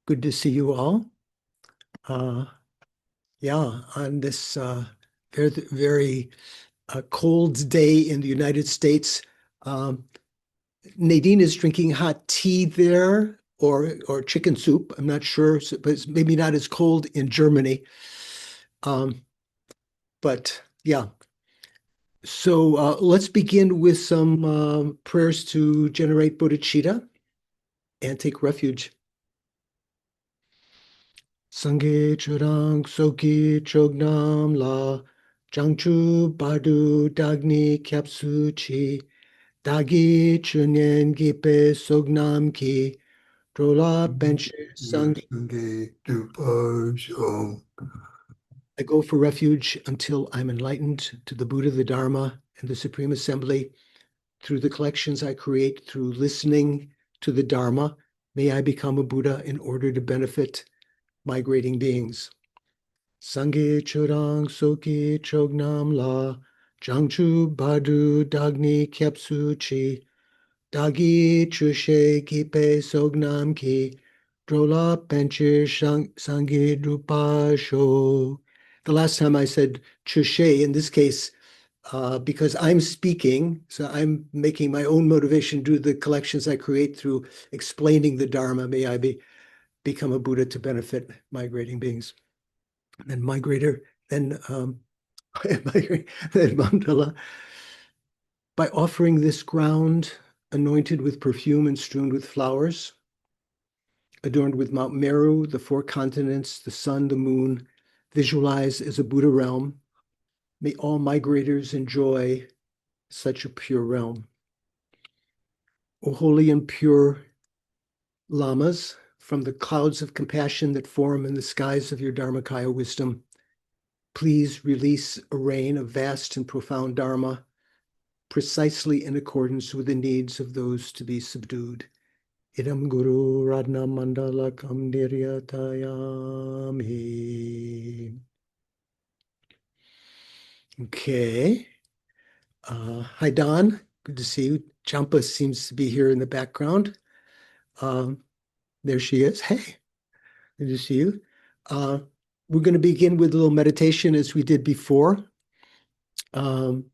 Good to see you all. Uh, yeah, on this very cold day in the United States. Um, Nadine is drinking hot tea there or chicken soup. I'm not sure, but it's maybe not as cold in Germany. Um, but yeah, so let's begin with some prayers to generate bodhicitta and take refuge. Sangye churang soki chognam la jangchu bardu dagni kyapsu chi dagi chunyen gipe sognam ki drola bench sang. I go for refuge until I'm enlightened to the Buddha, the Dharma, and the Supreme Assembly through the collections I create through listening to the Dharma. May I become a Buddha in order to benefit migrating beings. Sangye churang soki chognam la jangchu badu dagni kyapsu chi dagi chushe kipe sognam ki drola penche sangye drupa sho. The last time I said chushe, in this case, because I'm speaking, so I'm making my own motivation do the collections I create through explaining the Dharma. May I become a Buddha to benefit migrating beings. Then migrator, then then mandala. By offering this ground, anointed with perfume and strewn with flowers, adorned with Mount Meru, the four continents, the sun, the moon, visualized as a Buddha realm, may all migrators enjoy such a pure realm. O holy and pure lamas, from the clouds of compassion that form in the skies of your Dharmakaya wisdom, please release a rain of vast and profound Dharma precisely in accordance with the needs of those to be subdued. Idam Guru Radna Mandalakam Niryatayami. Okay. Hi, Don. Good to see you. Champa seems to be here in the background. Um, there she is. Hey, good to see you. Uh, we're going to begin with a little meditation as we did before. Um,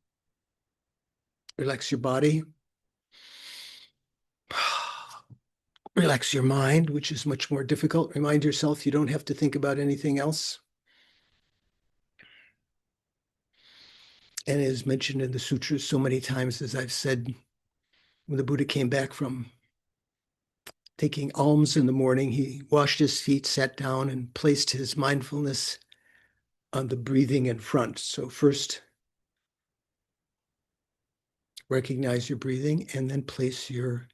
relax your body. Relax your mind, which is much more difficult. Remind yourself you don't have to think about anything else. And as mentioned in the sutras so many times, as I've said, when the Buddha came back from taking alms in the morning, he washed his feet, sat down, and placed his mindfulness on the breathing in front. So first, recognize your breathing and then place your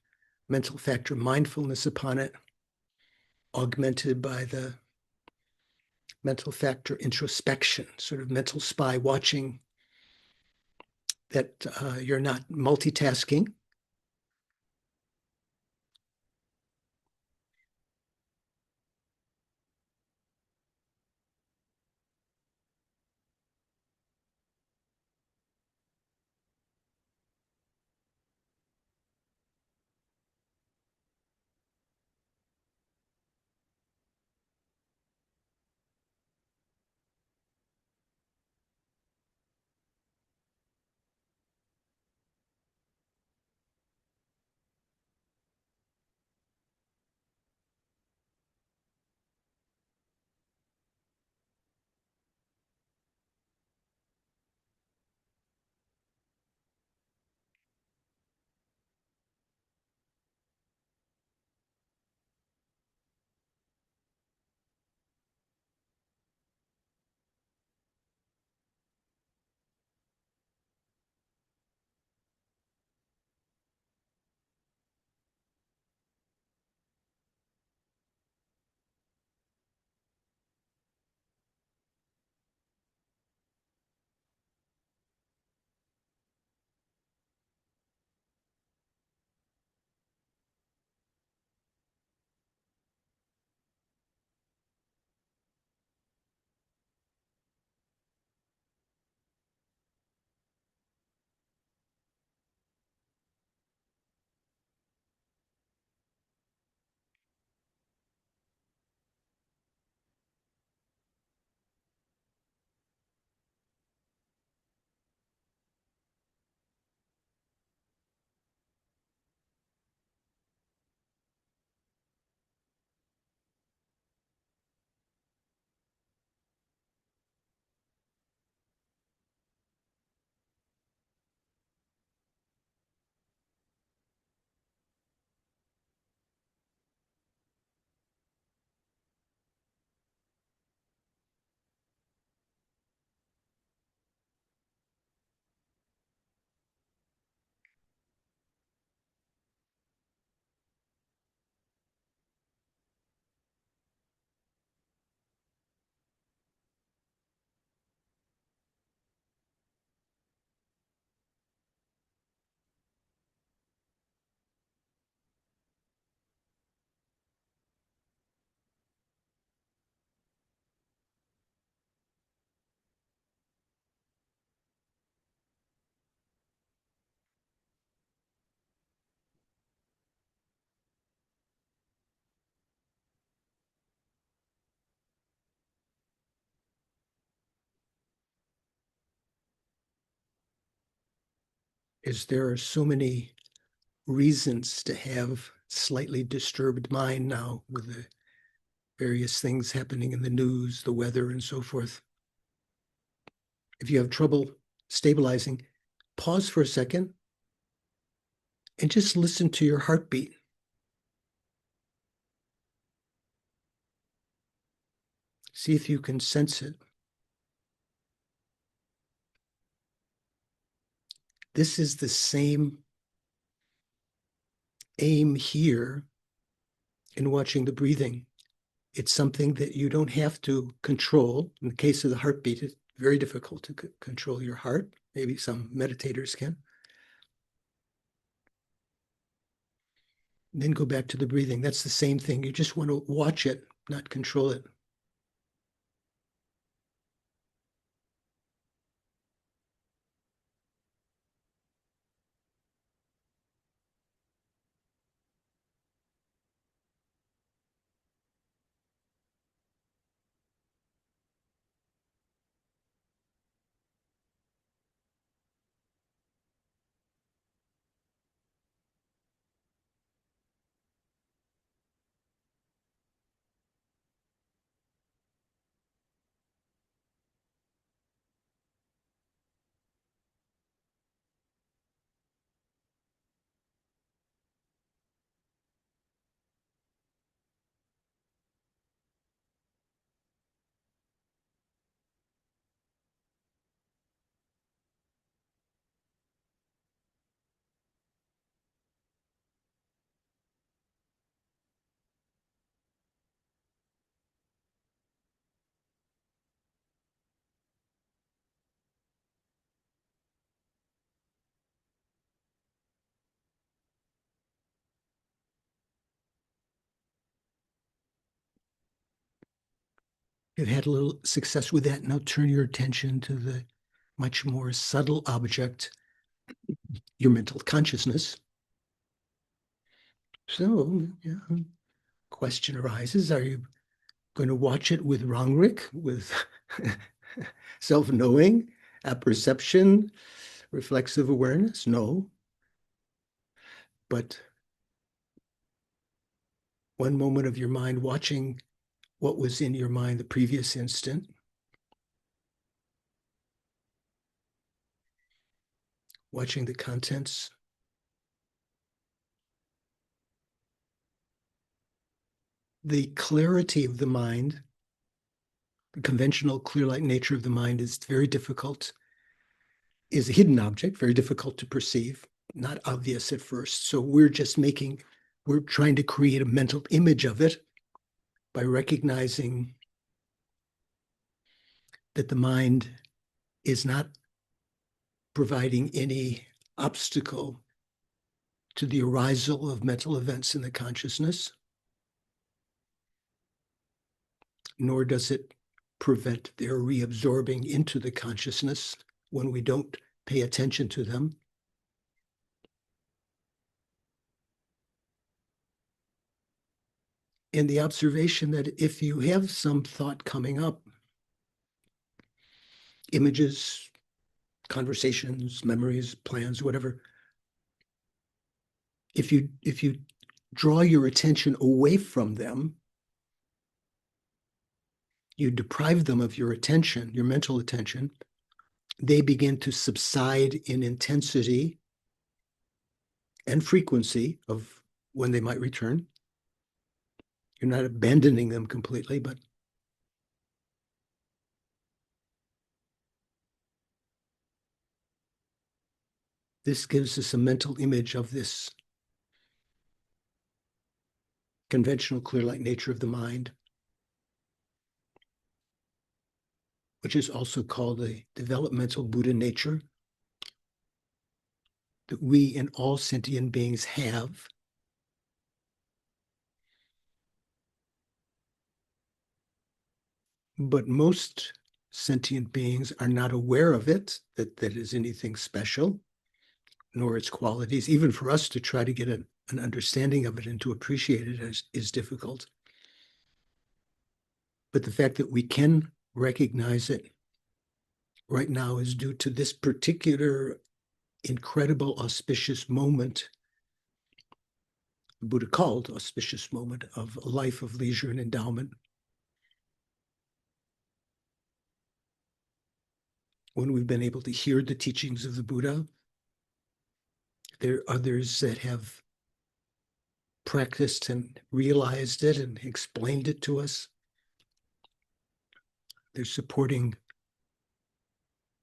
mental factor mindfulness upon it, augmented by the mental factor introspection, sort of mental spy, watching that you're not multitasking. is there are so many reasons to have slightly disturbed mind now with the various things happening in the news, the weather, and so forth. If you have trouble stabilizing, pause for a second and just listen to your heartbeat. See if you can sense it. This is the same aim here in watching the breathing. It's something that you don't have to control. In the case of the heartbeat, it's very difficult to control your heart. Maybe some meditators can. Then go back to the breathing. That's the same thing. You just want to watch it, not control it. You've had a little success with that. Now turn your attention to the much more subtle object, your mental consciousness. So, yeah, question arises, are you going to watch it with Rangrik, with self-knowing, apperception, reflexive awareness? No. But one moment of your mind watching what was in your mind the previous instant, watching the contents, the clarity of the mind, the conventional clear light nature of the mind is very difficult, is a hidden object, very difficult to perceive, not obvious at first. So we're trying to create a mental image of it by recognizing that the mind is not providing any obstacle to the arisal of mental events in the consciousness, nor does it prevent their reabsorbing into the consciousness when we don't pay attention to them. And the observation that if you have some thought coming up, images, conversations, memories, plans, whatever, if you draw your attention away from them, you deprive them of your attention, your mental attention, they begin to subside in intensity and frequency of when they might return. You're not abandoning them completely, but this gives us a mental image of this conventional clear light nature of the mind, which is also called the developmental Buddha nature that we and all sentient beings have. But most sentient beings are not aware of it, that is anything special, nor its qualities. Even for us to try to get an understanding of it and to appreciate it is difficult. But the fact that we can recognize it right now is due to this particular incredible auspicious moment, the Buddha called auspicious moment, of a life of leisure and endowment, when we've been able to hear the teachings of the Buddha. There are others that have practiced and realized it and explained it to us. They're supporting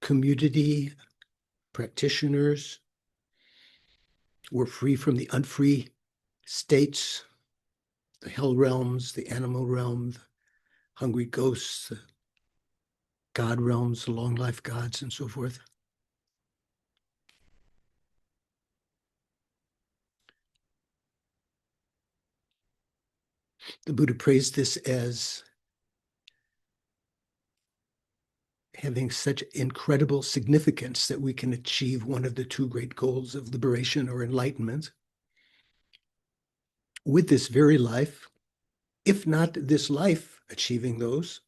community practitioners. We're free from the unfree states, the hell realms, the animal realm, the hungry ghosts, the God realms, the long life gods, and so forth. The Buddha praised this as having such incredible significance that we can achieve one of the two great goals of liberation or enlightenment with this very life. If not this life achieving those,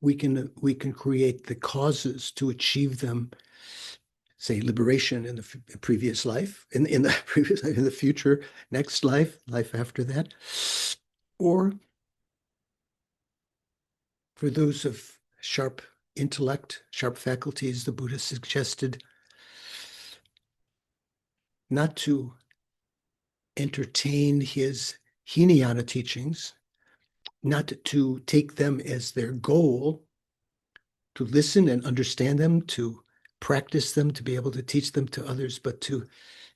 we can create the causes to achieve them, say liberation in the previous life, in the previous life, in the future, next life, life after that, or for those of sharp intellect, sharp faculties, the Buddha suggested not to entertain his Hinayana teachings, not to take them as their goal, to listen and understand them, to practice them, to be able to teach them to others, but to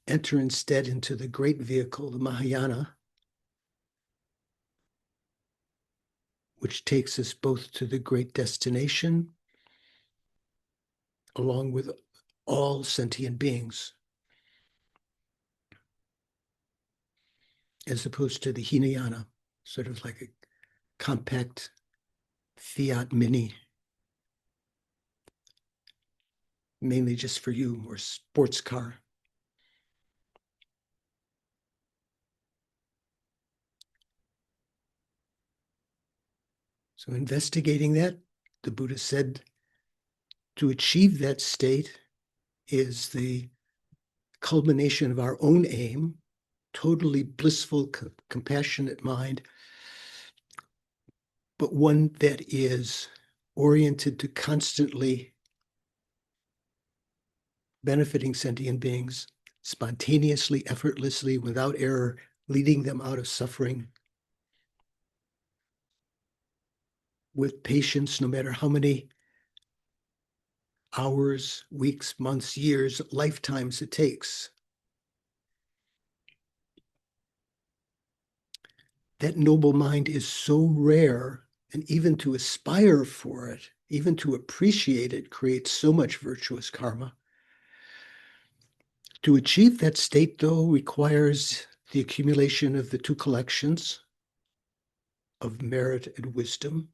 enter instead into the great vehicle, the Mahayana, which takes us both to the great destination along with all sentient beings, as opposed to the Hinayana, sort of like a compact Fiat Mini, mainly just for you, or sports car. So investigating that, the Buddha said, to achieve that state is the culmination of our own aim, totally blissful, compassionate mind, but one that is oriented to constantly benefiting sentient beings, spontaneously, effortlessly, without error, leading them out of suffering, with patience, no matter how many hours, weeks, months, years, lifetimes it takes. That noble mind is so rare, and even to aspire for it, even to appreciate it, creates so much virtuous karma. To achieve that state, though, requires the accumulation of the two collections of merit and wisdom.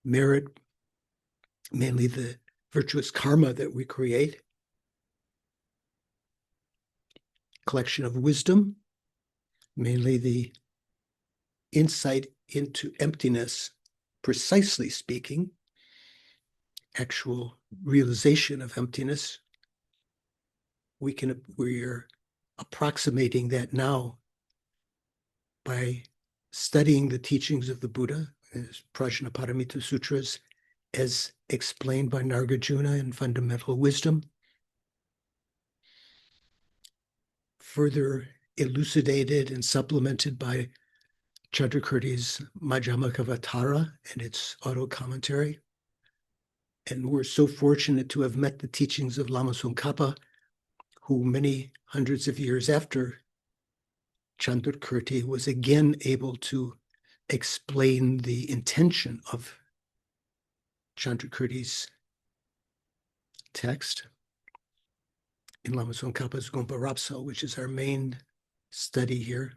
Merit, mainly the virtuous karma that we create. Collection of wisdom, mainly the insight into emptiness, precisely speaking, actual realization of emptiness. We're approximating that now by studying the teachings of the Buddha, as Prajnaparamita Sutras, as explained by Nagarjuna in Fundamental Wisdom, further elucidated and supplemented by Chandrakirti's Madhyamakavatara and its auto commentary. And we're so fortunate to have met the teachings of Lama Tsong, who many hundreds of years after Chandrakirti was again able to explain the intention of Chandrakirti's text in Lama Tsongkhapa's Gompa Rapso, which is our main study here.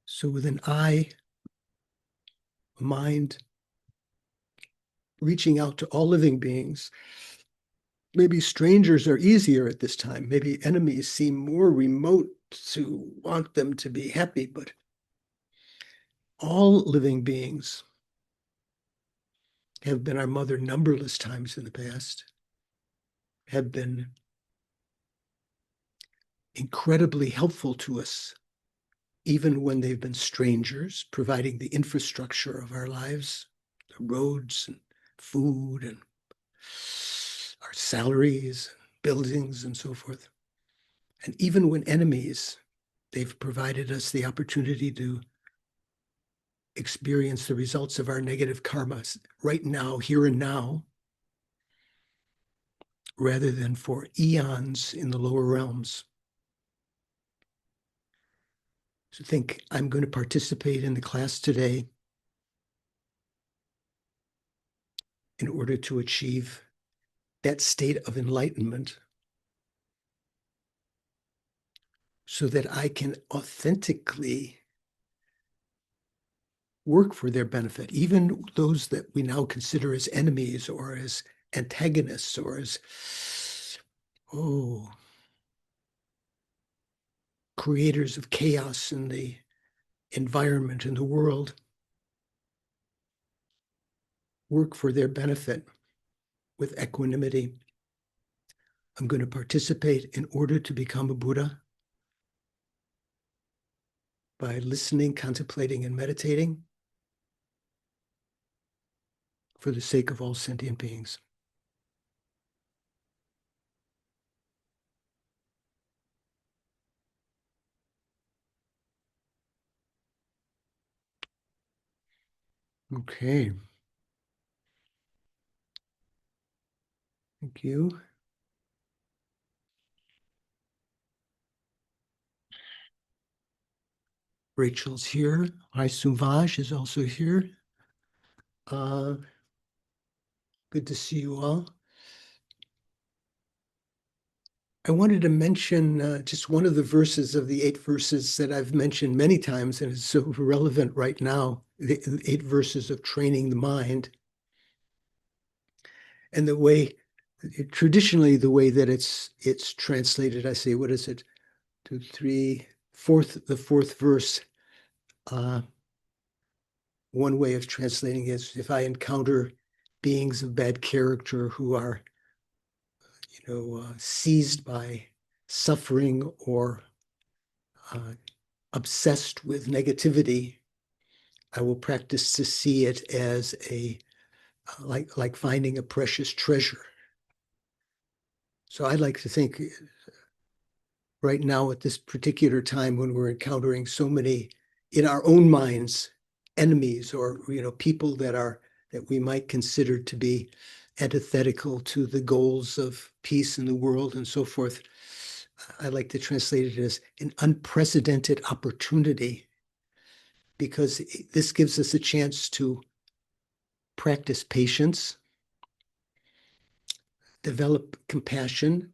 So with an eye, mind, reaching out to all living beings, Maybe strangers are easier at this time. Maybe enemies seem more remote to want them to be happy, but all living beings have been our mother numberless times in the past, have been incredibly helpful to us, even when they've been strangers, providing the infrastructure of our lives, the roads and food and our salaries, buildings, and so forth. And even when enemies, they've provided us the opportunity to experience the results of our negative karmas right now, here and now, rather than for eons in the lower realms. So think, I'm going to participate in the class today in order to achieve that state of enlightenment so that I can authentically work for their benefit, even those that we now consider as enemies or as antagonists or as, creators of chaos in the environment, in the world, work for their benefit with equanimity. I'm going to participate in order to become a Buddha by listening, contemplating, and meditating for the sake of all sentient beings. Okay. Thank you. Rachel's here. Hi, Suvaj is also here. Good to see you all. I wanted to mention just one of the verses of the 8 verses that I've mentioned many times and is so relevant right now, the 8 verses of training the mind. And the way, traditionally, the way that it's translated, I say, what is it? 2, 3, the fourth verse. One way of translating it is, if I encounter beings of bad character who are, seized by suffering or obsessed with negativity, I will practice to see it as like finding a precious treasure. So I like to think right now at this particular time when we're encountering so many in our own minds enemies or people that we might consider to be antithetical to the goals of peace in the world and so forth. I like to translate it as an unprecedented opportunity, because this gives us a chance to practice patience, develop compassion.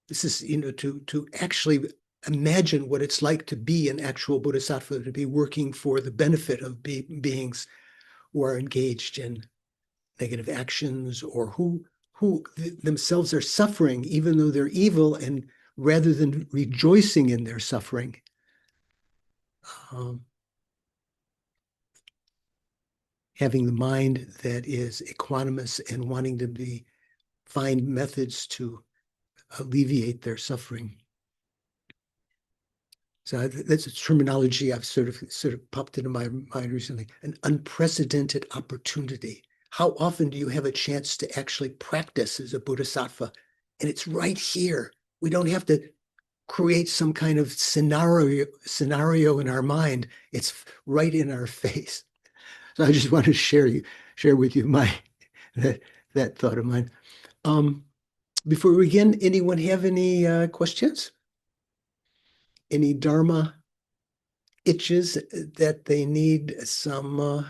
This is, to actually imagine what it's like to be an actual bodhisattva, to be working for the benefit of beings who are engaged in negative actions or who themselves are suffering, even though they're evil, and rather than rejoicing in their suffering, having the mind that is equanimous and wanting to find methods to alleviate their suffering. So that's a terminology I've sort of popped into my mind recently. An unprecedented opportunity. How often do you have a chance to actually practice as a bodhisattva? And it's right here. We don't have to create some kind of scenario in our mind. It's right in our face. So I just want to share with you that thought of mine. Before we begin, anyone have any questions? Any Dharma itches that they need some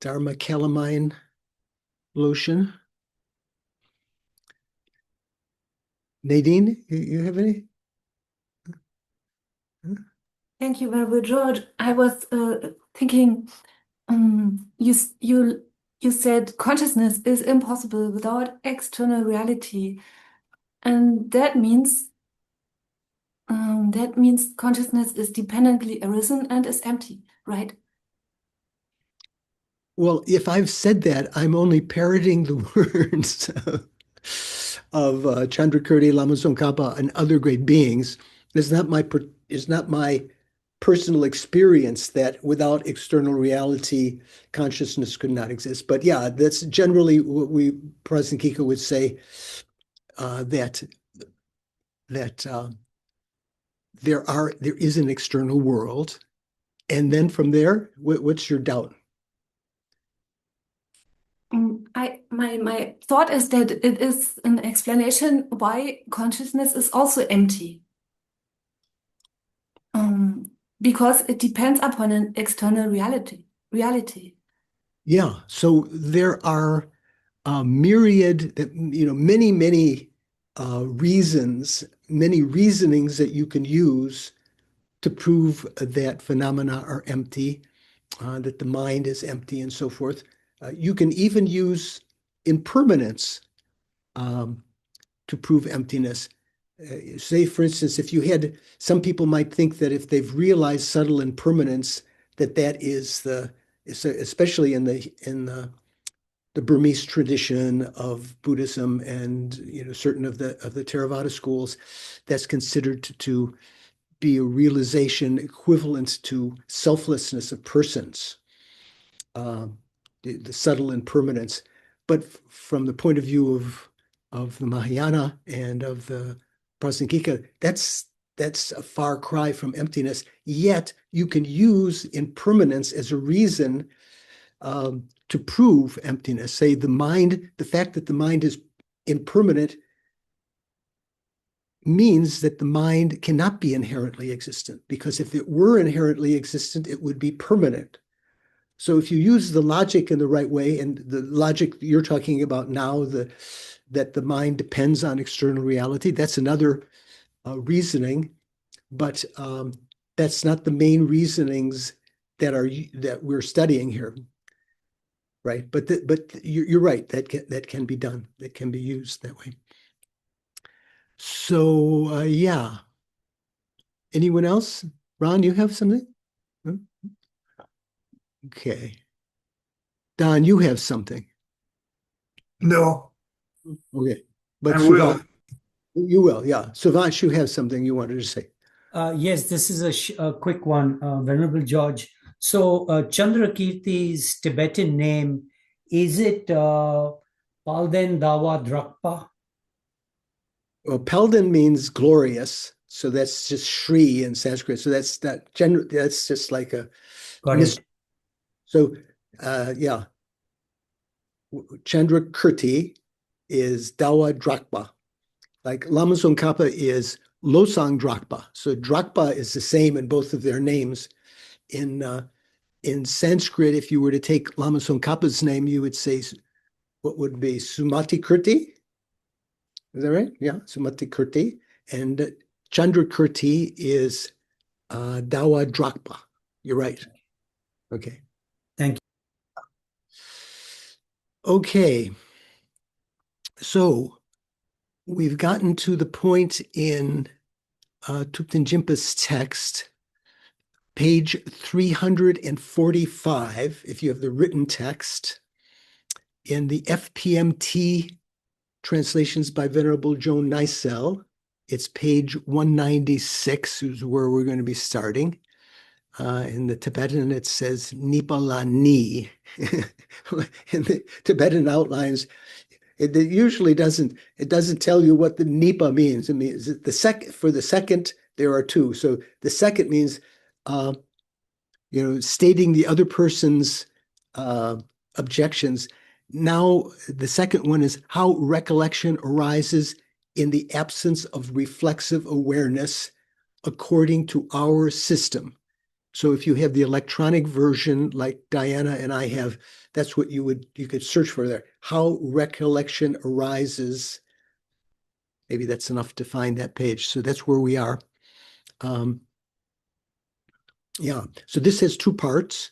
Dharma calamine lotion? Nadine, you have any? Thank you very much, George. I was thinking, you You said consciousness is impossible without external reality, and that means consciousness is dependently arisen and is empty, right? Well, if I've said that, I'm only parroting the words of Chandrakirti, Lama, Tsong, Khapa, and other great beings. It's not my personal experience that without external reality, consciousness could not exist. But yeah, that's generally what we Prasangika would say, that there is an external world, and then from there, what's your doubt? My thought is that it is an explanation why consciousness is also empty. Um, because it depends upon an external reality. Yeah, so there are a myriad, many reasons, many reasonings that you can use to prove that phenomena are empty, that the mind is empty, and so forth. You can even use impermanence um, to prove emptiness. Say, for instance, if you had some people might think that if they've realized subtle impermanence, that is especially in the Burmese tradition of Buddhism and certain of the Theravada schools, that's considered to be a realization equivalent to selflessness of persons, uh, the subtle impermanence. But from the point of view of the Mahayana and of the Prasangika, that's a far cry from emptiness. Yet you can use impermanence as a reason to prove emptiness. Say the fact that the mind is impermanent means that the mind cannot be inherently existent, because if it were inherently existent, it would be permanent. So if you use the logic in the right way, and the logic you're talking about now, that the mind depends on external reality, that's another reasoning, but that's not the main reasonings that we're studying here, right? But you're right, that can be done, that can be used that way. So yeah, anyone else? Ron, you have something? Hmm? Okay. Don, you have something. No, Okay. But I Suvant, will. you will, yeah. Suvant, you have something you wanted to say. Yes, this is a quick one, Venerable George. So, Chandrakirti's Tibetan name, is it Palden Dawa Drakpa? Well, Pelden means glorious, so that's just Shri in Sanskrit. So that's just like a Got mystery. it. So yeah, Chandrakirti is Dawa Drakpa. Like Lama Tsongkhapa is Losang Drakpa. So Drakpa is the same in both of their names. In Sanskrit, if you were to take Lama Tsongkhapa's name, you would say what would be Sumati Kirti. Is that right? Yeah, Sumati Kirti. And Chandrakirti is Dawa Drakpa. You're right. Okay. Thank you. Okay. So we've gotten to the point in Thupten Jinpa's text, page 345, if you have the written text, in the FPMT translations by Venerable Joan Nysel. It's page 196 is where we're going to be starting. In the Tibetan, it says Nipa La Ni. In the Tibetan outlines, it usually doesn't tell you what the Nipa means. It means for the second, there are two. So the second means uh, stating the other person's objections. Now, the second one is how recollection arises in the absence of reflexive awareness according to our system. So if you have the electronic version like Diana and I have, that's what you could search for there. How recollection arises. Maybe that's enough to find that page. So that's where we are. Yeah. So this has two parts.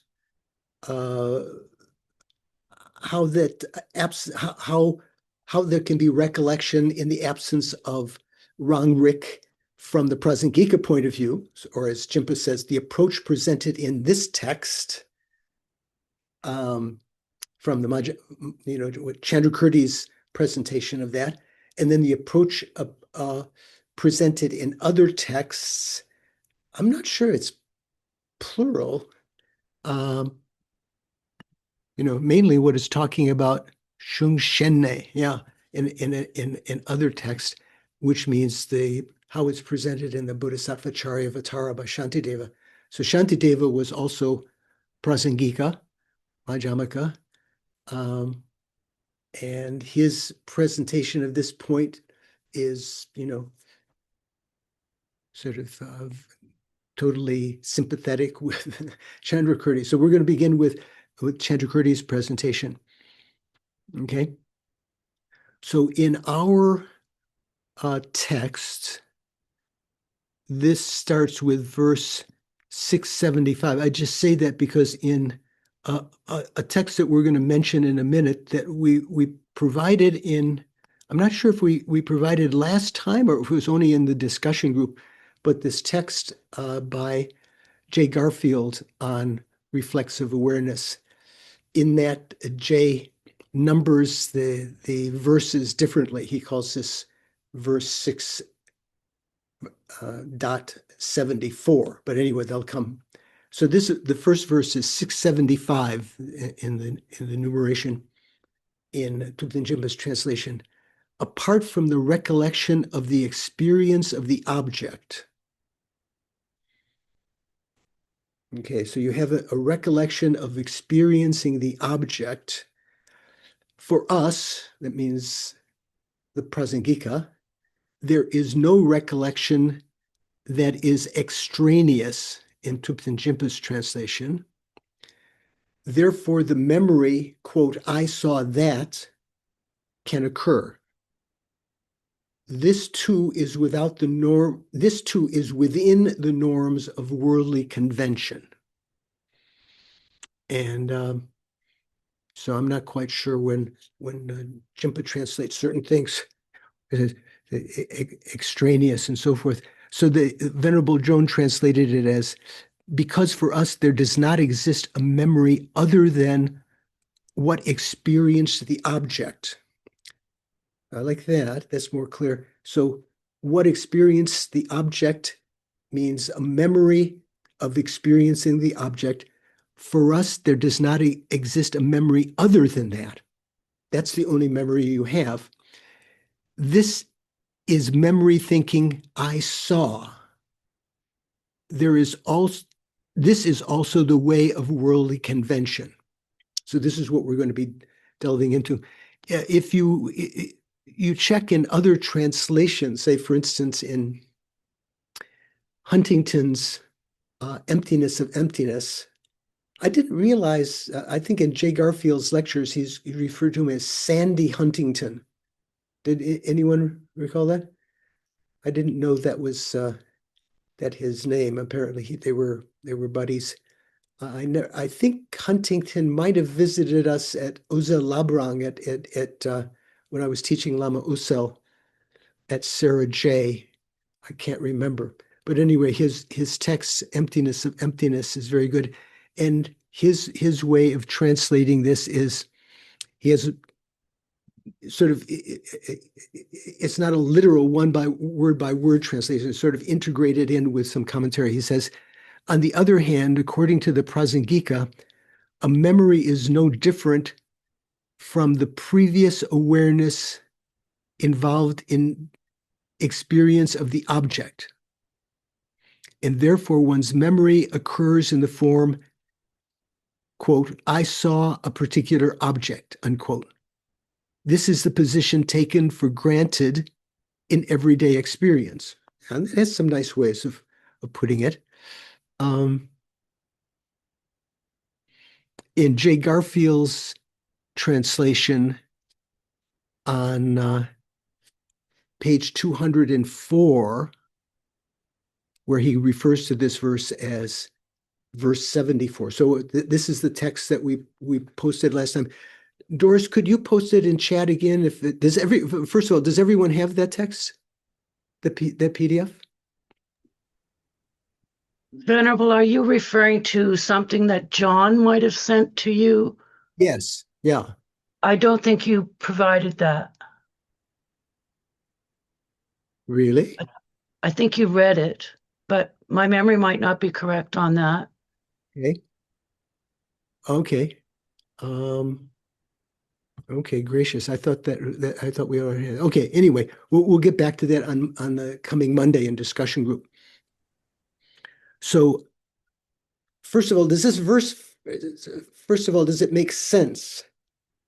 how that how there can be recollection in the absence of Rangrik from the Prasangika point of view, or as Jimpa says, the approach presented in this text from the Chandrakirti's presentation of that, and then the approach presented in other texts. I'm not sure it's plural. Mainly what it's talking about, shung shenne, in other texts, which means how it's presented in the Bodhisattva Charyavatara by Shantideva. So Shantideva was also Prasangika, Madhyamaka, and his presentation of this point is, sort of totally sympathetic with Chandrakirti. So we're going to begin with Chandrakirti's presentation. Okay. So in our text, this starts with verse 675. I just say that because in a text that we're going to mention in a minute that we provided in, I'm not sure if we provided last time or if it was only in the discussion group, but this text by Jay Garfield on reflexive awareness. In that, Jay numbers the verses differently. He calls this verse 6.74. But anyway, they'll come. So the first verse is 675 in the numeration in Thupten Jinpa's translation. Apart from the recollection of the experience of the object. Okay, so you have a recollection of experiencing the object. For us, that means the Prasangika, there is no recollection that is extraneous in Thupten Jinpa's translation. Therefore, the memory, quote, I saw that, can occur. This too is without the norm. This too is within the norms of worldly convention. And so I'm not quite sure when Jinpa translates certain things, extraneous and so forth. So the Venerable Joan translated it as, because for us there does not exist a memory other than what experienced the object. I like that. That's more clear. So what experienced the object means a memory of experiencing the object. For us, there does not exist a memory other than that. That's the only memory you have. This is memory thinking, I saw. This is also the way of worldly convention. So this is what we're going to be delving into. If you check in other translations, say, for instance, in Huntington's Emptiness of Emptiness, I didn't realize, I think in Jay Garfield's lectures, he referred to him as Sandy Huntington. Did anyone recall that? I didn't know that was that his name. Apparently they were buddies. I think Huntington might have visited us at Ozel Labrang at when I was teaching Lama Usel at Sarah J. I can't remember. But anyway, his text, Emptiness of Emptiness, is very good. And his way of translating this is, he has sort of, it's not a literal word by word translation, it's sort of integrated in with some commentary. He says, on the other hand, according to the Prasangika, a memory is no different from the previous awareness involved in experience of the object. And therefore, one's memory occurs in the form, quote, I saw a particular object, unquote. This is the position taken for granted in everyday experience. And that's some nice ways of putting it. In Jay Garfield's translation on page 204, where he refers to this verse as verse 74. So this is the text that we posted last time. Doris, could you post it in chat again? First of all, does everyone have that text? That PDF? Venerable, are you referring to something that John might have sent to you? Yes. Yeah. I don't think you provided that. Really? I think you read it, but my memory might not be correct on that. Okay. Okay. Okay, gracious. I thought I thought we already had. Okay, anyway, we'll get back to that on the coming Monday in discussion group. So, first of all, does it make sense?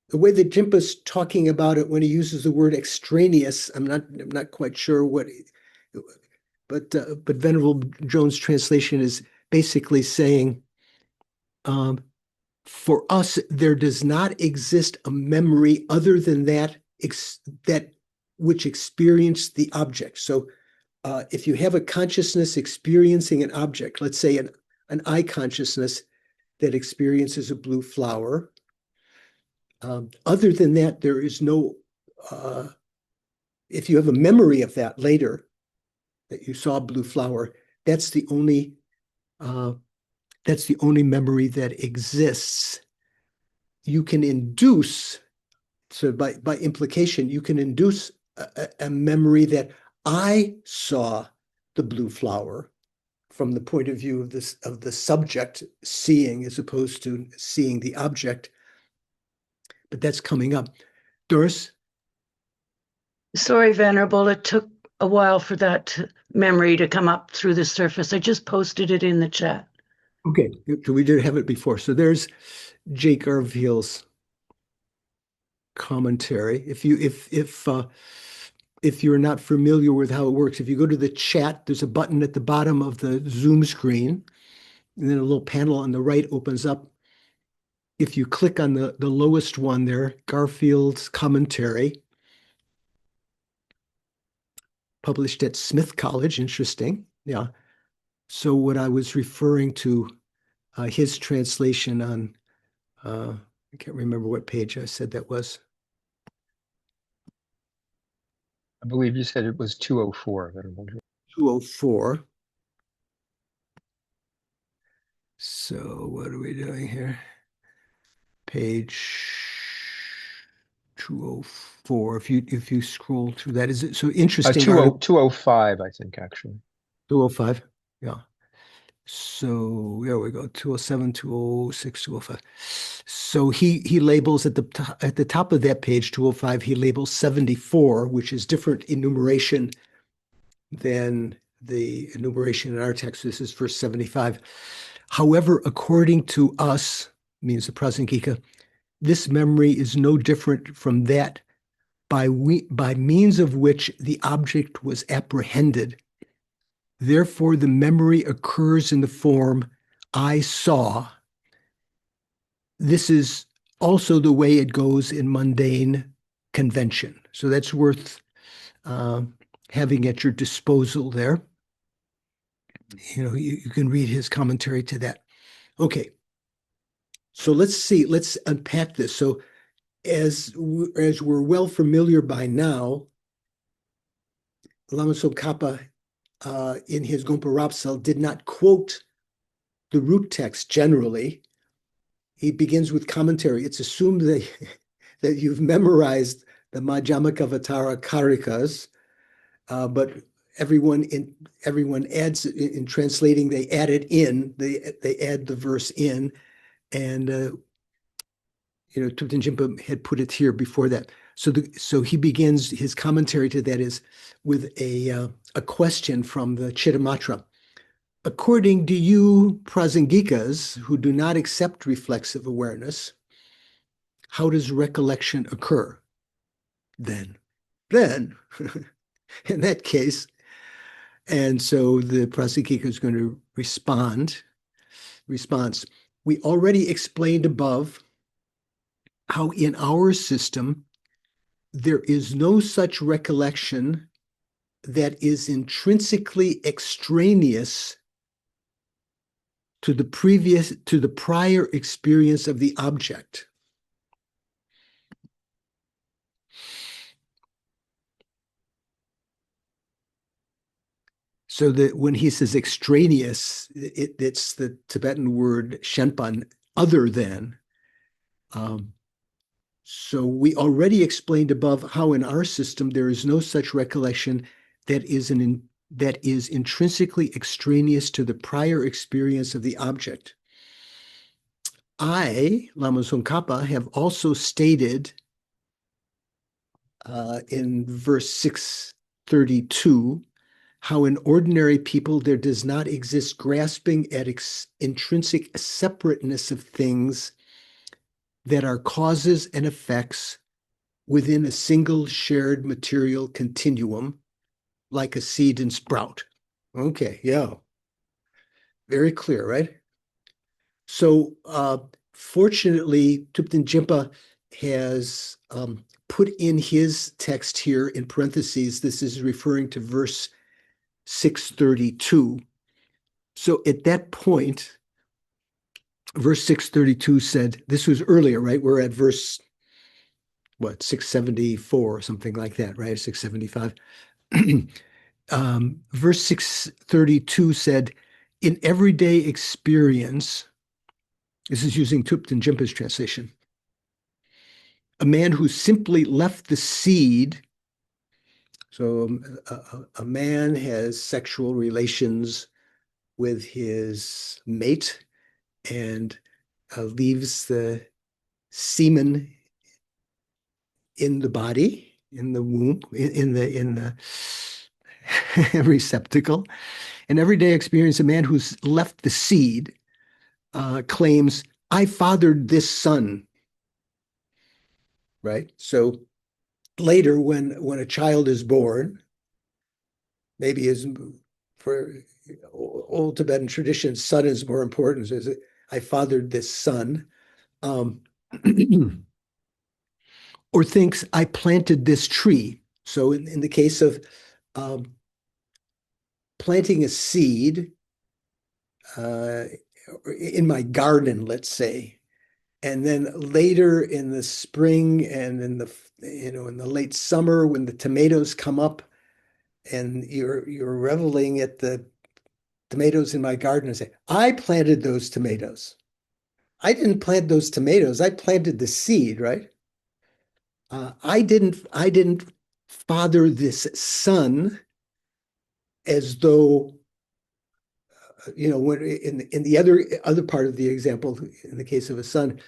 The way that Jimpa's talking about it when he uses the word extraneous, I'm not quite sure but Venerable Jones' translation is basically saying, for us, there does not exist a memory other than that which experienced the object. So if you have a consciousness experiencing an object, let's say an eye consciousness that experiences a blue flower, other than that, there is no, if you have a memory of that later, that you saw a blue flower, that's the only memory that exists. You can induce, so by implication, you can induce a memory that I saw the blue flower from the point of view of the subject seeing as opposed to seeing the object. But that's coming up. Doris? Sorry, Venerable, it took a while for that memory to come up through the surface. I just posted it in the chat. Okay, we did have it before. So there's Jake Garfield's commentary. If you're not familiar with how it works, if you go to the chat, there's a button at the bottom of the Zoom screen, and then a little panel on the right opens up. If you click on the lowest one there, Garfield's commentary, published at Smith College, interesting. Yeah. So what I was referring to, his translation on, I can't remember what page I said that was. I believe you said it was 204. 204. So what are we doing here? Page 204. If you scroll through that, is it so interesting? 205, I think, actually. 205. Yeah. So there we go. 207, 206, 205. So he labels at the top of that page, 205, he labels 74, which is different enumeration than the enumeration in our text. This is verse 75. However, according to us, means the Prasangika, this memory is no different from that by means of which the object was apprehended. Therefore, the memory occurs in the form I saw. This is also the way it goes in mundane convention. So that's worth having at your disposal there. You can read his commentary to that. Okay. So let's unpack this. So as we're well familiar by now, Lama Tsongkhapa in his Gompa Rapsal did not quote the root text generally. He begins with commentary. It's assumed that you've memorized the Madhyamakavatara Karikas, but everyone adds in translating, they add it in, they add the verse in, and Thupten Jinpa had put it here before that. So he begins his commentary to that is with a question from the Chittamatra. According to you Prasangikas who do not accept reflexive awareness, how does recollection occur? Then, in that case, and so the Prasangika is going to response. We already explained above how in our system, there is no such recollection that is intrinsically extraneous to the prior experience of the object. So that when he says extraneous, it's the Tibetan word shenpan, other than. So we already explained above how in our system there is no such recollection that is intrinsically extraneous to the prior experience of the object. I, Lama Tsongkhapa, have also stated in verse 632 how in ordinary people there does not exist grasping at intrinsic separateness of things that are causes and effects within a single shared material continuum, like a seed and sprout. Okay, yeah. Very clear, right? So fortunately, Thupten Jinpa has put in his text here in parentheses. This is referring to verse 632. So at that point, verse 632 said, this was earlier, right? We're at verse, 674 or something like that, right? 675. Verse 632 said, in everyday experience, this is using Thupten Jinpa's translation, a man who simply left the seed. So a man has sexual relations with his mate and leaves the semen in the body, in the womb, in the receptacle. In everyday experience, a man who's left the seed claims, I fathered this son, right? So later, when a child is born, maybe for old Tibetan tradition, son is more important. As I fathered this son, or thinks I planted this tree. So in the case of planting a seed in my garden, let's say, and then later in the spring and in the late summer when the tomatoes come up and you're reveling at the tomatoes in my garden and say, I planted those tomatoes. I didn't plant those tomatoes. I planted the seed, right? I didn't father this son as though, when in the other part of the example, in the case of a son,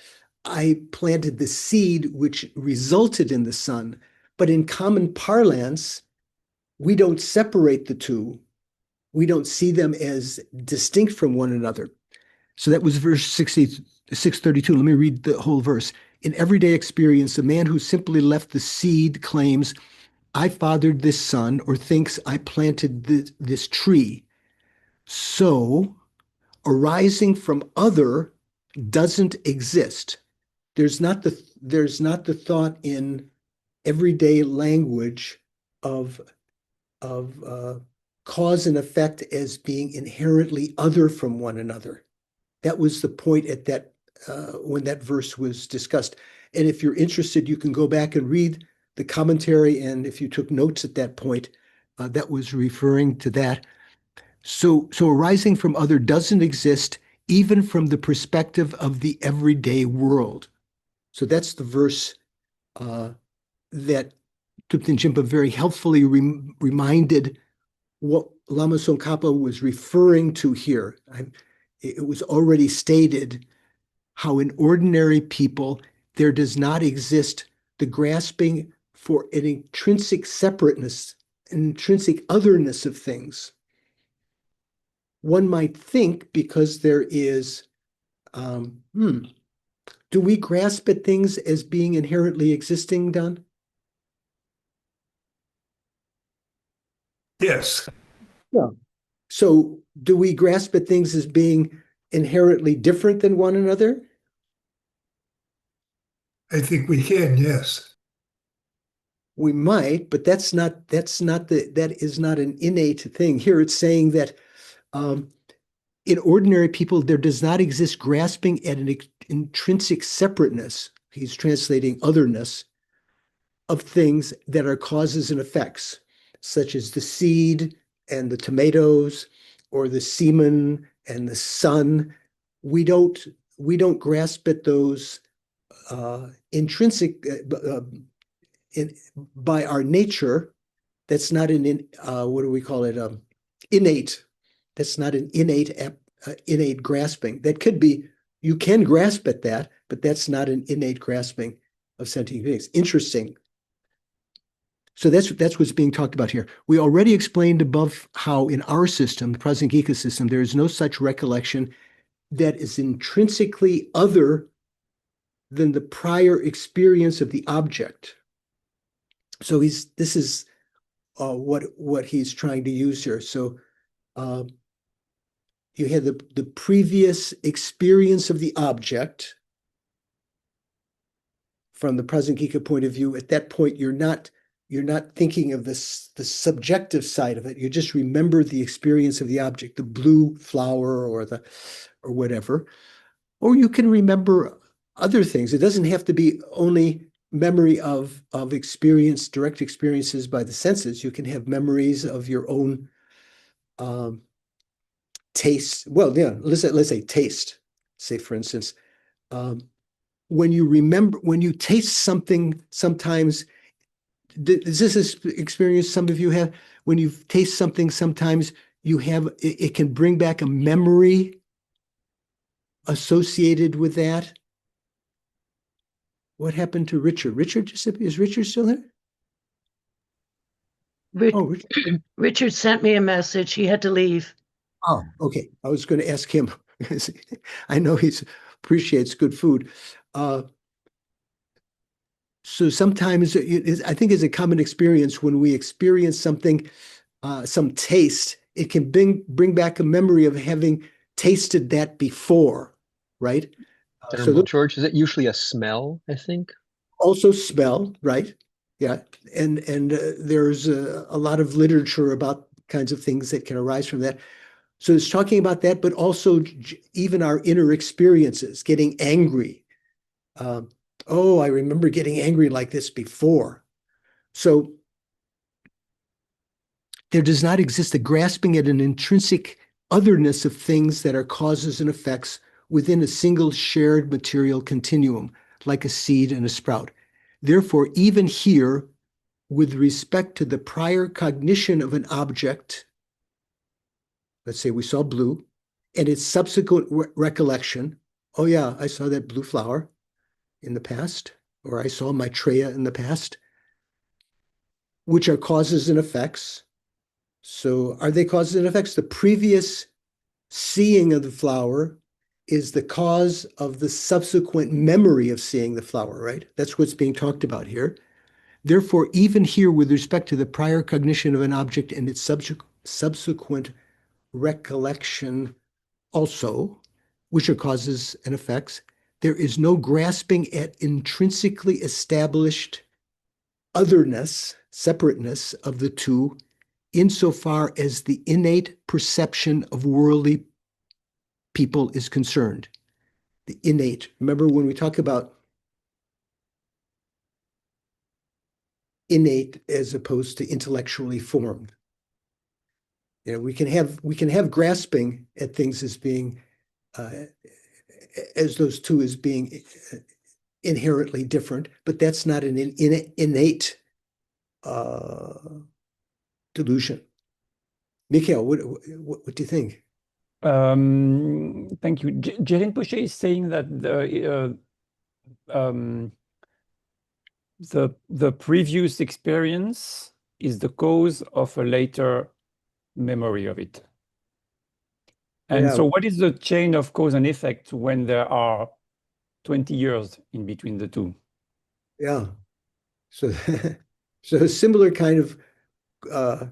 I planted the seed which resulted in the son. But in common parlance, we don't separate the two. We don't see them as distinct from one another. So that was verse 632. Let me read the whole verse. In everyday experience, a man who simply left the seed claims, I fathered this son, or thinks I planted this tree. So arising from other doesn't exist. There's not the thought in everyday language of cause and effect as being inherently other from one another. That was the point at that when that verse was discussed. And if you're interested, you can go back and read the commentary. And if you took notes at that point, that was referring to that. So arising from other doesn't exist even from the perspective of the everyday world. So that's the verse that Thupten Jinpa very helpfully reminded what Lama Tsongkhapa was referring to here. It was already stated how in ordinary people there does not exist the grasping for an intrinsic separateness, an intrinsic otherness of things. One might think because there is, do we grasp at things as being inherently existing, Don? Yes. Yeah. So do we grasp at things as being inherently different than one another? I think we can, yes. We might, but that is not an innate thing. Here it's saying that in ordinary people, there does not exist grasping at an intrinsic separateness. He's translating otherness of things that are causes and effects, such as the seed and the tomatoes, or the semen and the sun, we don't grasp at those intrinsic by our nature. That's not an what do we call it? Innate. That's not an innate grasping. That could be, you can grasp at that, but that's not an innate grasping of sentient beings. Interesting. So that's what's being talked about here. We already explained above how in our system, the Prasangika system, there is no such recollection that is intrinsically other than the prior experience of the object. So this is what he's trying to use here. So you had the previous experience of the object from the Prasangika point of view. At that point, you're not thinking of the subjective side of it. You just remember the experience of the object, the blue flower or whatever. Or you can remember other things. It doesn't have to be only memory of experience, direct experiences by the senses. You can have memories of your own taste. Well, yeah, let's say taste. Say, for instance, when you taste something, sometimes, is this experience some of you have? When you taste something, sometimes it can bring back a memory associated with that. What happened to Richard? Is Richard still there? Richard sent me a message. He had to leave. Oh, okay. I was going to ask him. I know he appreciates good food. So sometimes I think it's a common experience when we experience something, some taste, it can bring back a memory of having tasted that before, right? George, is it usually a smell, I think? Also smell, right? Yeah. And there's a lot of literature about kinds of things that can arise from that. So it's talking about that, but also even our inner experiences, getting angry. Oh, I remember getting angry like this before. So there does not exist a grasping at an intrinsic otherness of things that are causes and effects within a single shared material continuum, like a seed and a sprout. Therefore, even here, with respect to the prior cognition of an object, let's say we saw blue, and its subsequent recollection, oh yeah, I saw that blue flower in the past, or I saw Maitreya in the past, which are causes and effects. So are they causes and effects? The previous seeing of the flower is the cause of the subsequent memory of seeing the flower, right? That's what's being talked about here. Therefore, even here, with respect to the prior cognition of an object and its subsequent recollection also, which are causes and effects, there is no grasping at intrinsically established otherness, separateness of the two, insofar as the innate perception of worldly people is concerned. The innate. Remember when we talk about innate as opposed to intellectually formed. You know, we can have grasping at things as being as those two as being inherently different, but that's not an innate delusion. Mikhail, what do you think? Thank you. Rinpoche is saying that the previous experience is the cause of a later memory of it. And Yeah. so what is the chain of cause and effect when there are 20 years in between the two? Yeah. So, so a similar kind of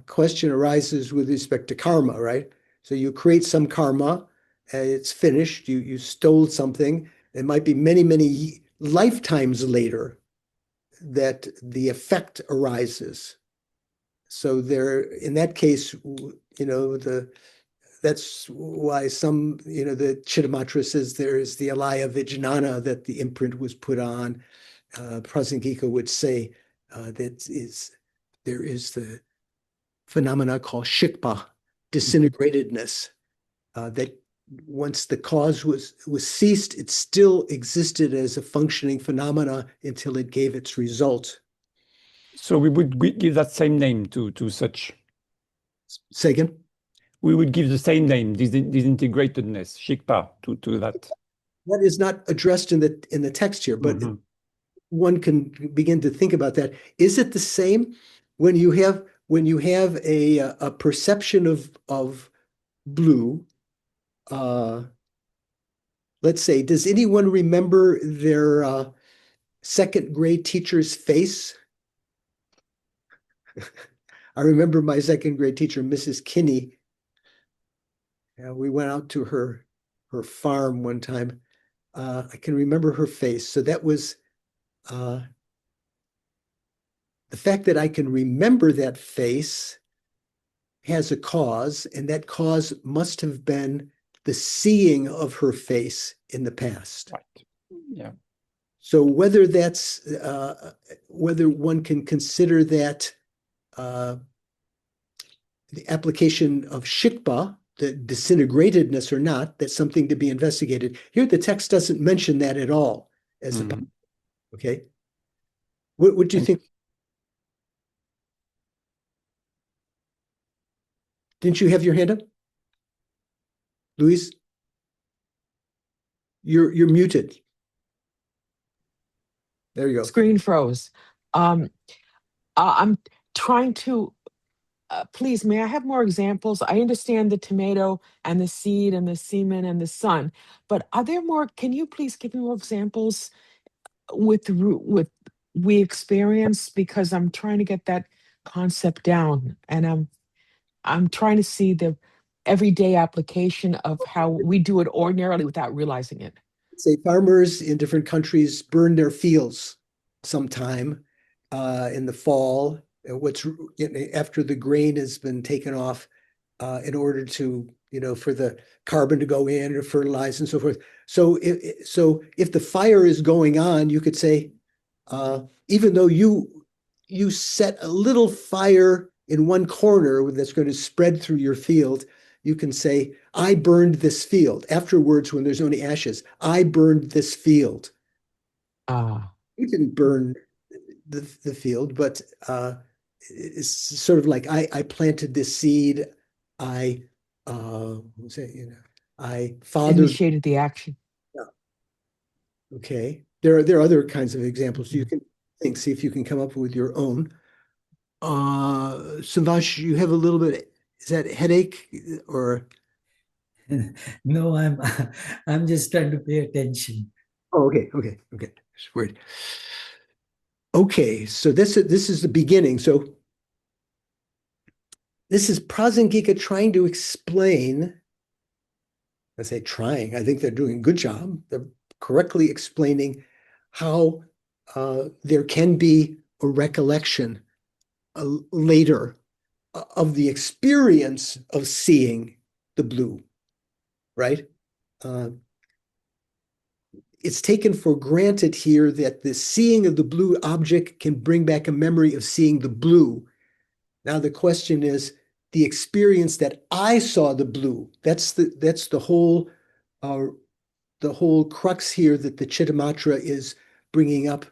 question arises with respect to karma, right? So you create some karma, it's finished, you stole something. It might be many, many lifetimes later that the effect arises. So there, in that case, you know, that's why some, you know, the Chittamatra says there is the alaya vijnana that the imprint was put on. Prasangika would say that there is the phenomena called shikpa, disintegratedness, that once the cause was ceased, it still existed as a functioning phenomena until it gave its result. So we would give that same name to such. Say again? We would give the same name, disintegratedness, shikpa, to that. That is not addressed in the text here, but Mhm. one can begin to think about that. Is it the same when you have a perception of blue? Let's say, does anyone remember their second grade teacher's face? I remember my second grade teacher, Mrs. Kinney. We went out to her farm one time. I can remember her face. So that was the fact that I can remember that face has a cause, and that cause must have been the seeing of her face in the past. Right. Yeah. So whether that's whether one can consider that the application of shikpa, the disintegratedness or not, that's something to be investigated. Here, the text doesn't mention that at all. As Mhm. okay, what do you think? Didn't you have your hand up, Luis? You're muted. There you go. Screen froze. I'm trying to, please, may I have more examples? I understand the tomato and the seed and the semen and the sun, but are there more? Can you please give me more examples with we experience? Because I'm trying to get that concept down, and I'm trying to see the everyday application of how we do it ordinarily without realizing it. Say farmers in different countries burn their fields sometime in the fall, after the grain has been taken off, in order to, for the carbon to go in or fertilize and so forth. So if the fire is going on, you could say, even though you set a little fire in one corner that's going to spread through your field, you can say, I burned this field. Afterwards, when there's only ashes, I burned this field. Ah. You didn't burn the field, but it's sort of like I planted this seed. I I fathered. Initiated the action. Yeah. Okay. There are other kinds of examples. You can see if you can come up with your own. Savash, you have a little bit. Is that headache or? No, I'm just trying to pay attention. Oh, okay. Just weird. Okay, so this is the beginning. So this is Prasangika trying to explain. I say trying. I think they're doing a good job. They're correctly explaining how there can be a recollection later of the experience of seeing the blue, right? It's taken for granted here that the seeing of the blue object can bring back a memory of seeing the blue. Now the question is the experience that I saw the blue. That's the whole crux here that the Chittamatra is bringing up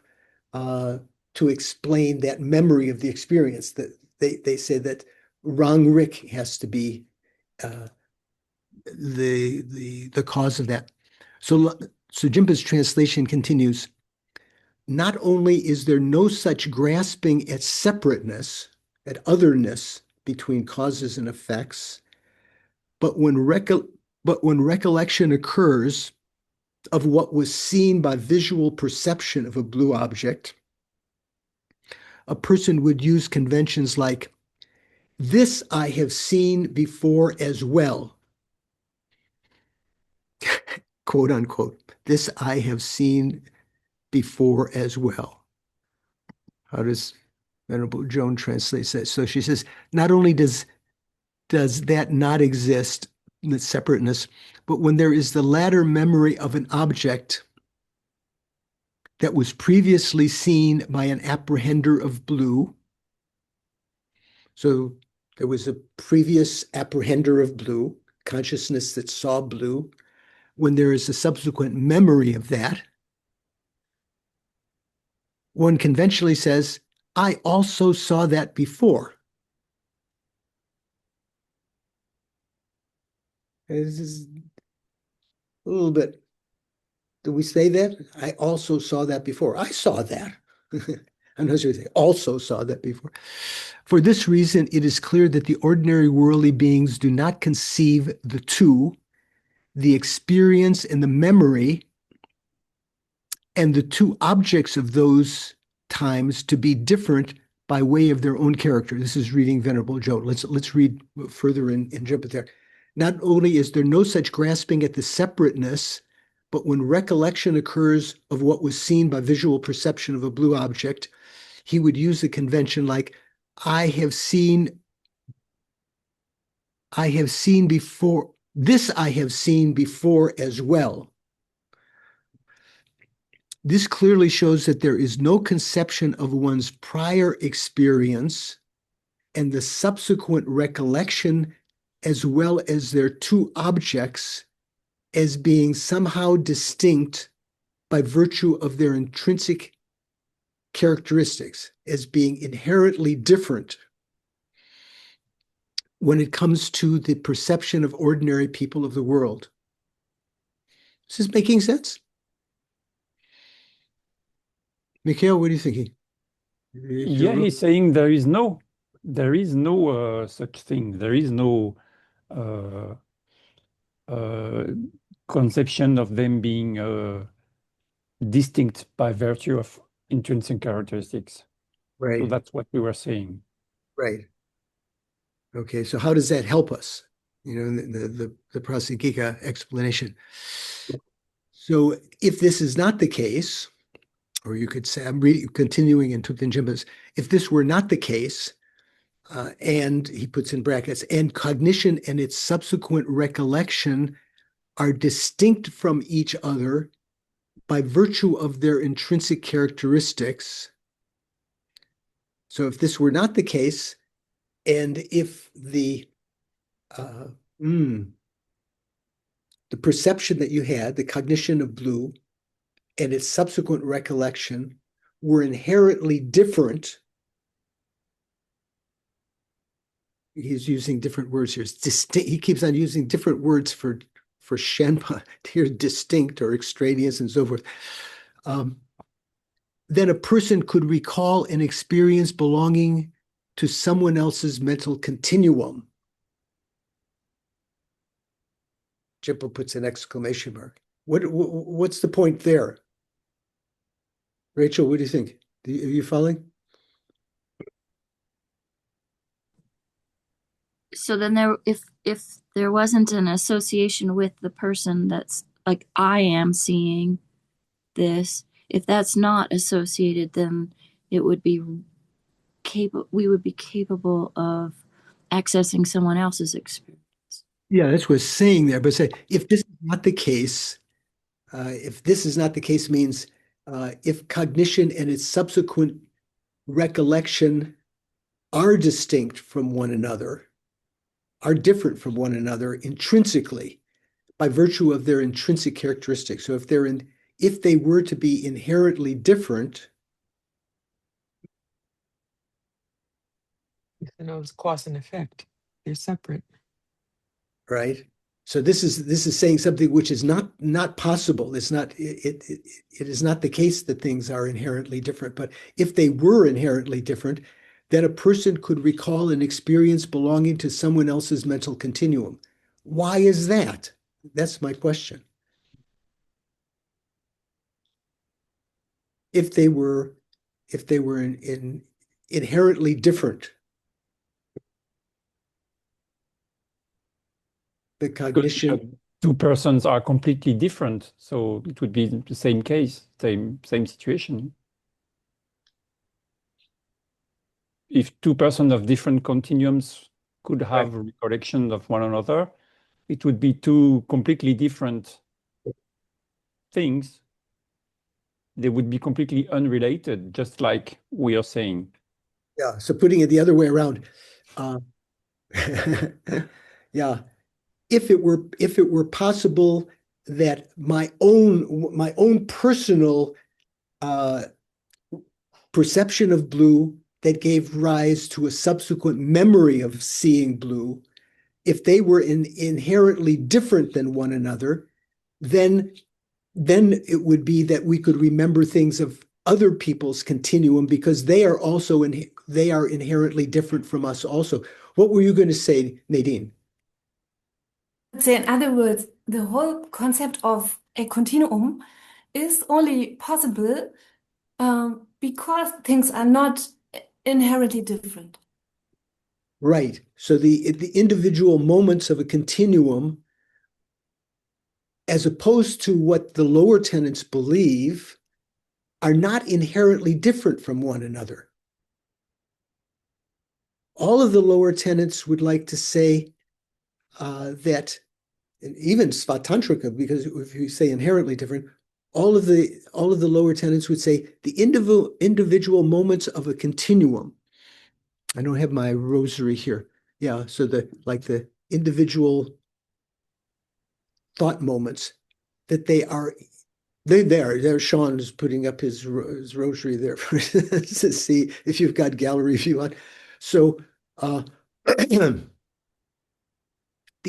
to explain that memory of the experience. That they say that Rangrik has to be the cause of that. So Jimpa's translation continues. Not only is there no such grasping at separateness, at otherness between causes and effects, but when recollection occurs of what was seen by visual perception of a blue object, a person would use conventions like, this I have seen before as well. Quote unquote. This I have seen before as well. How does Venerable Joan translate that? So she says, not only does that not exist, the separateness, but when there is the latter memory of an object that was previously seen by an apprehender of blue. So There was a previous apprehender of blue, consciousness that saw blue. When there is a subsequent memory of that, one conventionally says, I also saw that before. This is a little bit, do we say that? I also saw that before. I saw that. I'm not sure they also saw that before. For this reason, it is clear that the ordinary worldly beings do not conceive the two, the experience and the memory, and the two objects of those times to be different by way of their own character. This is reading Venerable Joe. Let's read further and jump it there. Not only is there no such grasping at the separateness, but when recollection occurs of what was seen by visual perception of a blue object, he would use a convention like, I have seen before, this I have seen before as well. This clearly shows that there is no conception of one's prior experience and the subsequent recollection, as well as their two objects, as being somehow distinct by virtue of their intrinsic characteristics, as being inherently different when it comes to the perception of ordinary people of the world. Is this making sense? Mikhail, what are you thinking? Yeah, he's saying there is no such thing. There is no conception of them being distinct by virtue of intrinsic characteristics. Right. So that's what we were saying. Right. Okay, so how does that help us? You know, the Prasangika explanation. So if this is not the case, or you could say, I'm continuing in Thupten Jinpa's, if this were not the case, and he puts in brackets, and cognition and its subsequent recollection are distinct from each other by virtue of their intrinsic characteristics. So if this were not the case, and if the perception that you had, the cognition of blue, and its subsequent recollection were inherently different. He's using different words here. He keeps on using different words for Shenpa, here distinct or extraneous and so forth. Then a person could recall an experience belonging to someone else's mental continuum. Jinpa puts an exclamation mark. What's the point there? Rachel, what do you think? Are you following? So then if there wasn't an association with the person that's like, I am seeing this, if that's not associated, then it would be we would be capable of accessing someone else's experience. Yeah, that's what it's saying there. But say, if this is not the case, means if cognition and its subsequent recollection are distinct from one another, are different from one another intrinsically by virtue of their intrinsic characteristics. So if they were to be inherently different, It's cause and effect. They're separate. right? So this is saying something which is not possible. It's not it is not the case that things are inherently different. But if they were inherently different, then a person could recall an experience belonging to someone else's mental continuum. Why is that? That's my question. If they were inherently different, the cognition. Two persons are completely different, so it would be the same case, same situation. If two persons of different continuums could have a recollection of one another, it would be two completely different things. They would be completely unrelated, just like we are saying. Yeah, so putting it the other way around, Yeah. If it were possible that my own personal perception of blue that gave rise to a subsequent memory of seeing blue, if they were inherently different than one another, then it would be that we could remember things of other people's continuum because they are also they are inherently different from us also. What were you going to say, Nadine? Say, in other words, the whole concept of a continuum is only possible because things are not inherently different. Right. So the individual moments of a continuum, as opposed to what the lower tenets believe, are not inherently different from one another. All of the lower tenets would like to say that, and even Svatantrika, because if you say inherently different, all of the lower tenets would say the individual moments of a continuum. I don't have my rosary here. Yeah, so the individual thought moments, that they're there. Sean is putting up his rosary there for to see if you've got gallery view on. So the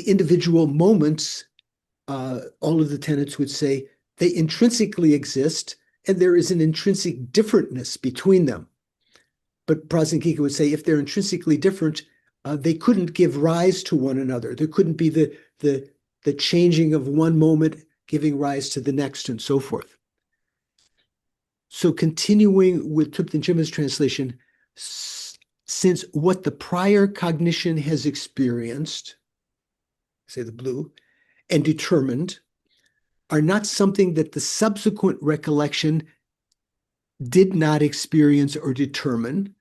individual moments, all of the tenets would say they intrinsically exist, and there is an intrinsic differentness between them. But Prasangika would say if they're intrinsically different, they couldn't give rise to one another. There couldn't be the changing of one moment giving rise to the next and so forth. So continuing with Thupten Jima's translation, since what the prior cognition has experienced, say the blue, and determined, are not something that the subsequent recollection did not experience or determine.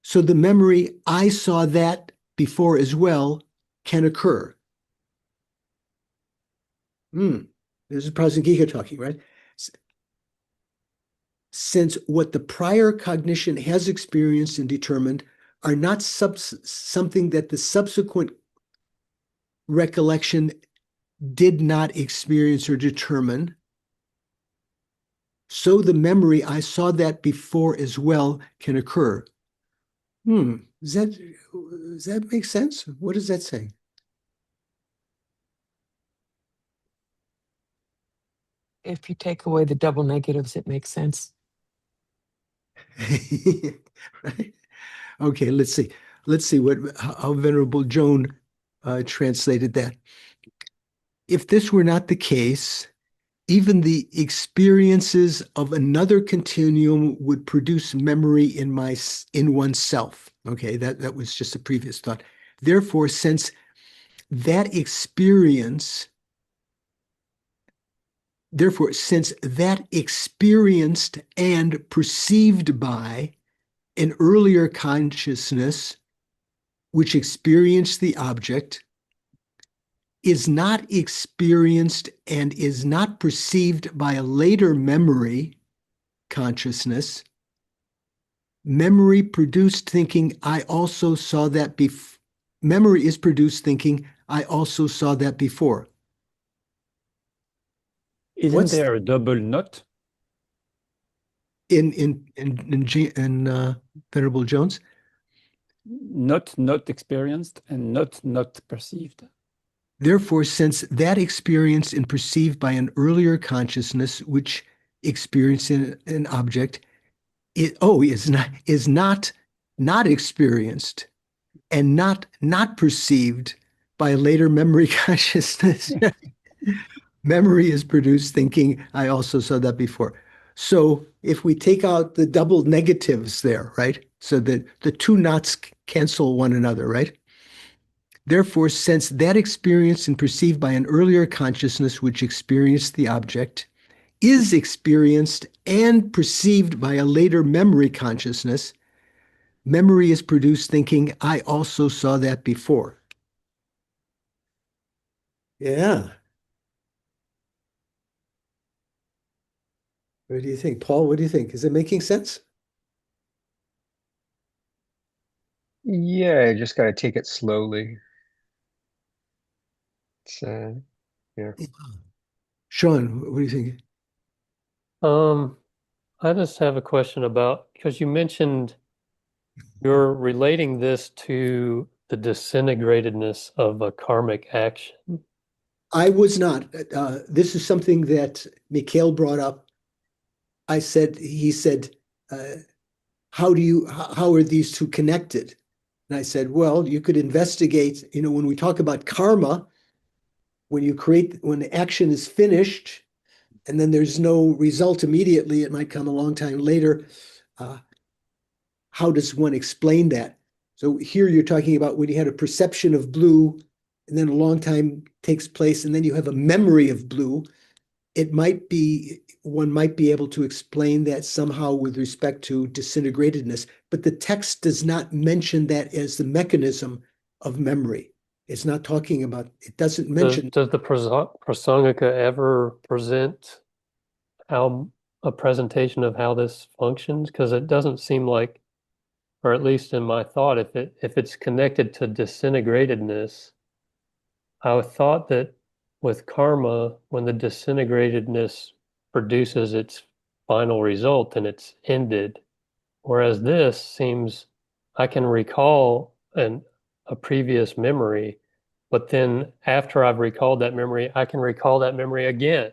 So the memory, I saw that before as well, can occur. This is Prasangika talking, right? Since what the prior cognition has experienced and determined are not something that the subsequent recollection did not experience or determine, so the memory, I saw that before as well, can occur. Does that make sense? What is that saying? If you take away the double negatives, it makes sense. Right? Okay, let's see. Let's see how Venerable Joan translated that. If this were not the case, even the experiences of another continuum would produce memory in oneself. Okay, that was just a previous thought. Therefore, since that experienced and perceived by an earlier consciousness which experienced the object is not experienced and is not perceived by a later memory consciousness, memory produced thinking, I also saw that before. Memory is produced thinking, I also saw that before. Isn't there a double not? In Venerable Jones? Not experienced and not perceived. Therefore, since that experienced and perceived by an earlier consciousness, which experienced an object, is not experienced and not perceived by a later memory consciousness. Memory is produced thinking, I also saw that before. So if we take out the double negatives there, right? So that the two nots cancel one another, right? Therefore, since that experienced and perceived by an earlier consciousness which experienced the object is experienced and perceived by a later memory consciousness, memory is produced thinking, I also saw that before. Yeah. What do you think? Paul, what do you think? Is it making sense? Yeah, I just got to take it slowly. It's, yeah. Sean, what do you think? I just have a question about, because you mentioned you're relating this to the disintegratedness of a karmic action. I was not. This is something that Mikhail brought up. He said, how are these two connected? And I said, well, you could investigate, when we talk about karma, when the action is finished and then there's no result immediately, it might come a long time later. How does one explain that? So here you're talking about when you had a perception of blue and then a long time takes place and then you have a memory of blue. One might be able to explain that somehow with respect to disintegratedness, but the text does not mention that as the mechanism of memory. It's not talking about, it doesn't mention. Does the Prasangika ever present a presentation of how this functions? Because it doesn't seem like, or at least in my thought, if it's connected to disintegratedness, I thought that with karma, when the disintegratedness produces its final result, then it's ended. Whereas this seems, I can recall a previous memory, but then after I've recalled that memory, I can recall that memory again.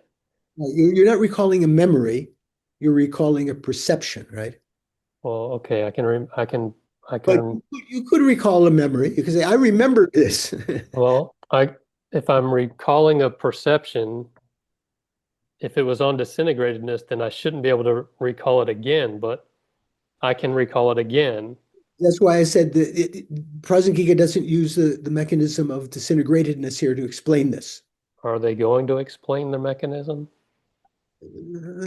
You're not recalling a memory, you're recalling a perception, right? Well, okay, But you could recall a memory. You could say, I remember this. well, if I'm recalling a perception, if it was on disintegratedness, then I shouldn't be able to recall it again, but I can recall it again. That's why I said that Prasangika doesn't use the mechanism of disintegratedness here to explain this. Are they going to explain the mechanism?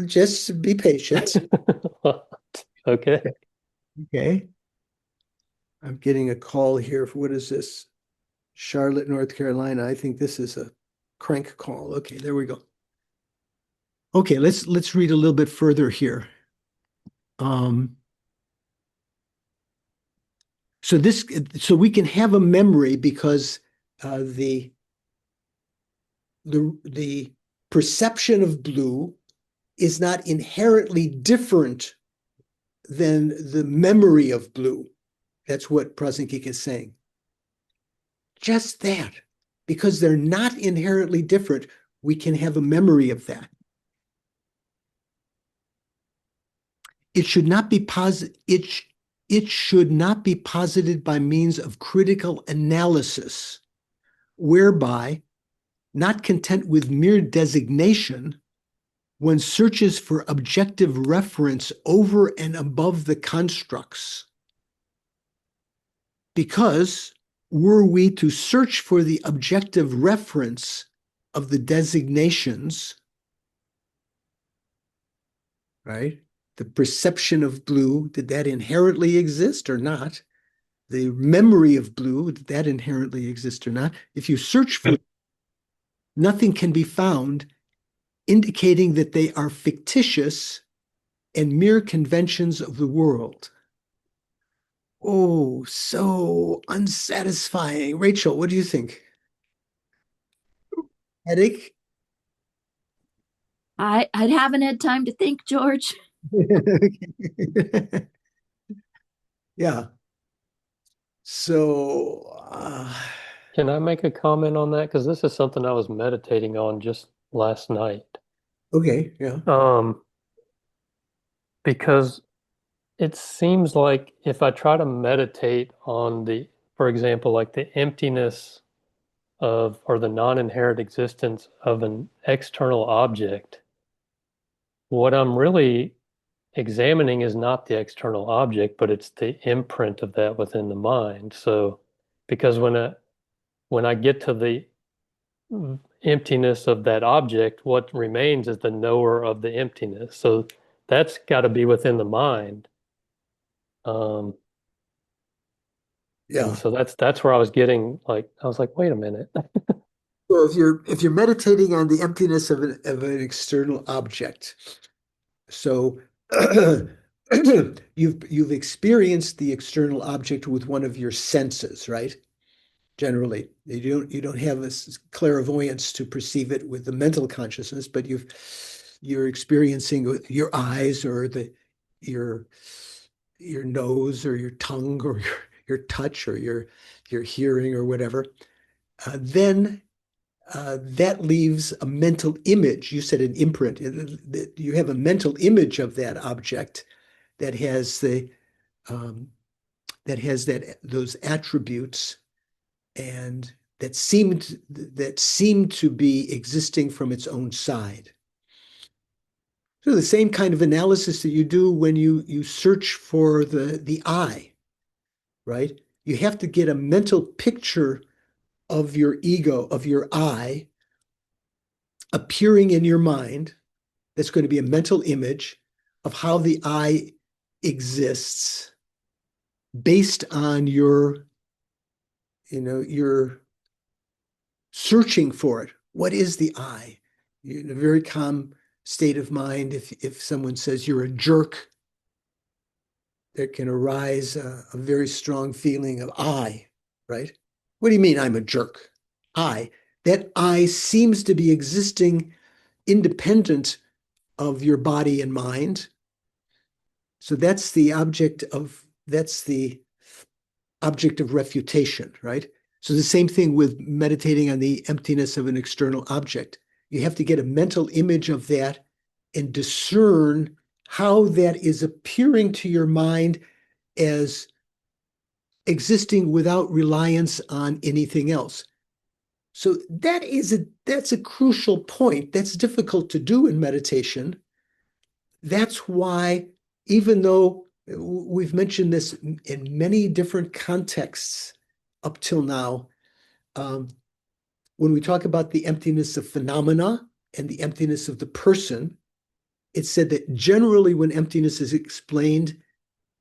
Just be patient. Okay. Okay. I'm getting a call here. What is this? Charlotte, North Carolina. I think this is a crank call. Okay, there we go. Okay, let's read a little bit further here. So we can have a memory because the perception of blue is not inherently different than the memory of blue. That's what Prasangika is saying. Just that, because they're not inherently different, we can have a memory of that. It should not be it should not be posited by means of critical analysis, whereby, not content with mere designation, one searches for objective reference over and above the constructs. Because were we to search for the objective reference of the designations, right? The perception of blue, did that inherently exist or not? The memory of blue, did that inherently exist or not? If you search for it, nothing can be found indicating that they are fictitious and mere conventions of the world. Oh, so unsatisfying. Rachel, what do you think? Headache? I haven't had time to think, George. Yeah. So, Can I make a comment on that? Because this is something I was meditating on just last night. okay, yeah. Because it seems like if I try to meditate on for example, like the emptiness or the non-inherent existence of an external object, what I'm really examining is not the external object, but it's the imprint of that within the mind. So, because when I get to the emptiness of that object, what remains is the knower of the emptiness. So that's got to be within the mind. Yeah. And so that's where I was getting I was like, wait a minute. So if you're meditating on the emptiness of an external object, so you've experienced the external object with one of your senses, right? Generally, you don't have this clairvoyance to perceive it with the mental consciousness, but you're experiencing with your eyes or your nose or your tongue or your touch or your hearing or whatever. Then that leaves a mental image. You said an imprint. You have a mental image of that object that has those attributes and that seemed to be existing from its own side. So the same kind of analysis that you do when you search for the I, right? You have to get a mental picture of your ego, of your I, appearing in your mind. That's going to be a mental image of how the I exists based on your searching for it. What is the I? You're in a very calm state of mind. If someone says you're a jerk, there can arise a very strong feeling of I, right? What do you mean I'm a jerk? I. That I seems to be existing independent of your body and mind. So that's the object of refutation, right? So the same thing with meditating on the emptiness of an external object. You have to get a mental image of that and discern how that is appearing to your mind as existing without reliance on anything else. So that's a crucial point. That's difficult to do in meditation. That's why, even though we've mentioned this in many different contexts up till now, when we talk about the emptiness of phenomena and the emptiness of the person, it's said that generally when emptiness is explained,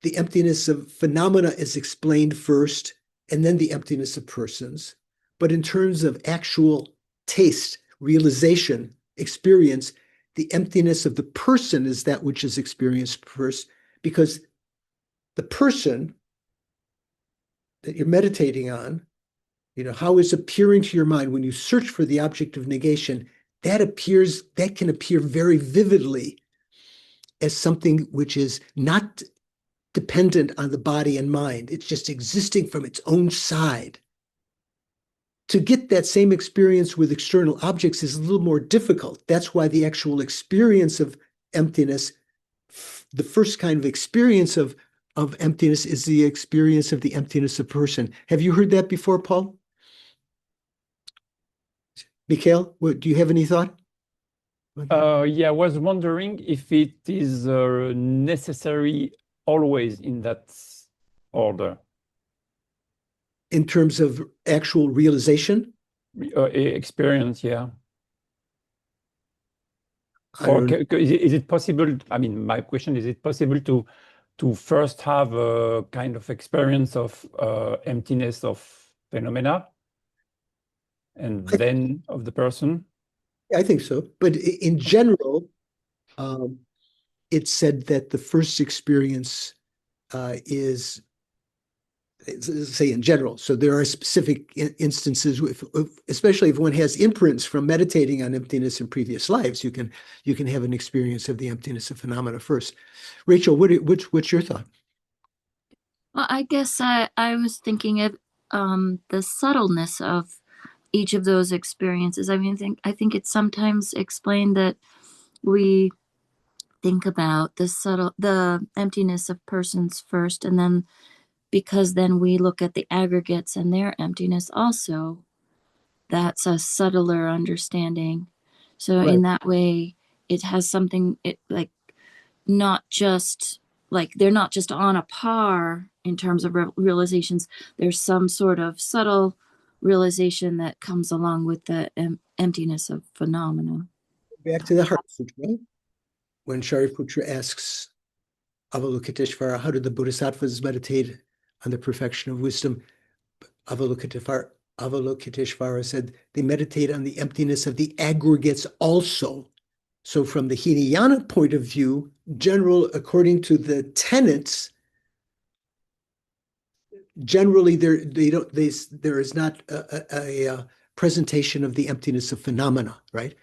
the emptiness of phenomena is explained first, and then the emptiness of persons. But in terms of actual taste, realization, experience, the emptiness of the person is that which is experienced first, because the person that you're meditating on, how it's appearing to your mind when you search for the object of negation, that can appear very vividly as something which is not dependent on the body and mind. It's just existing from its own side. To get that same experience with external objects is a little more difficult. That's why the actual experience of emptiness, the first kind of experience of emptiness, is the experience of the emptiness of person. Have you heard that before, Paul? Mikhail, do you have any thought? Yeah, I was wondering if it is necessary always in that order. In terms of actual realization? Experience, yeah. Or is it possible? I mean, my question is it possible to first have a kind of experience of emptiness of phenomena and then of the person? I think so. But in general, it's said that the first experience is, say, in general. So there are specific instances, especially if one has imprints from meditating on emptiness in previous lives, you can have an experience of the emptiness of phenomena first. Rachel, what's your thought? Well, I guess I was thinking of the subtleness of each of those experiences. I mean, I think it's sometimes explained that we think about the emptiness of persons first, and then because then we look at the aggregates and their emptiness also. That's a subtler understanding. So Right. in that way, it has something like not just like they're not just on a par in terms of realizations. There's some sort of subtle realization that comes along with the emptiness of phenomena. Back to the Heart Sutra, when Shariputra asks Avalokiteshvara, how did the Bodhisattvas meditate on the perfection of wisdom? Avalokiteshvara said they meditate on the emptiness of the aggregates also. So from the Hinayana point of view, according to the tenets, generally there is not a presentation of the emptiness of phenomena, right?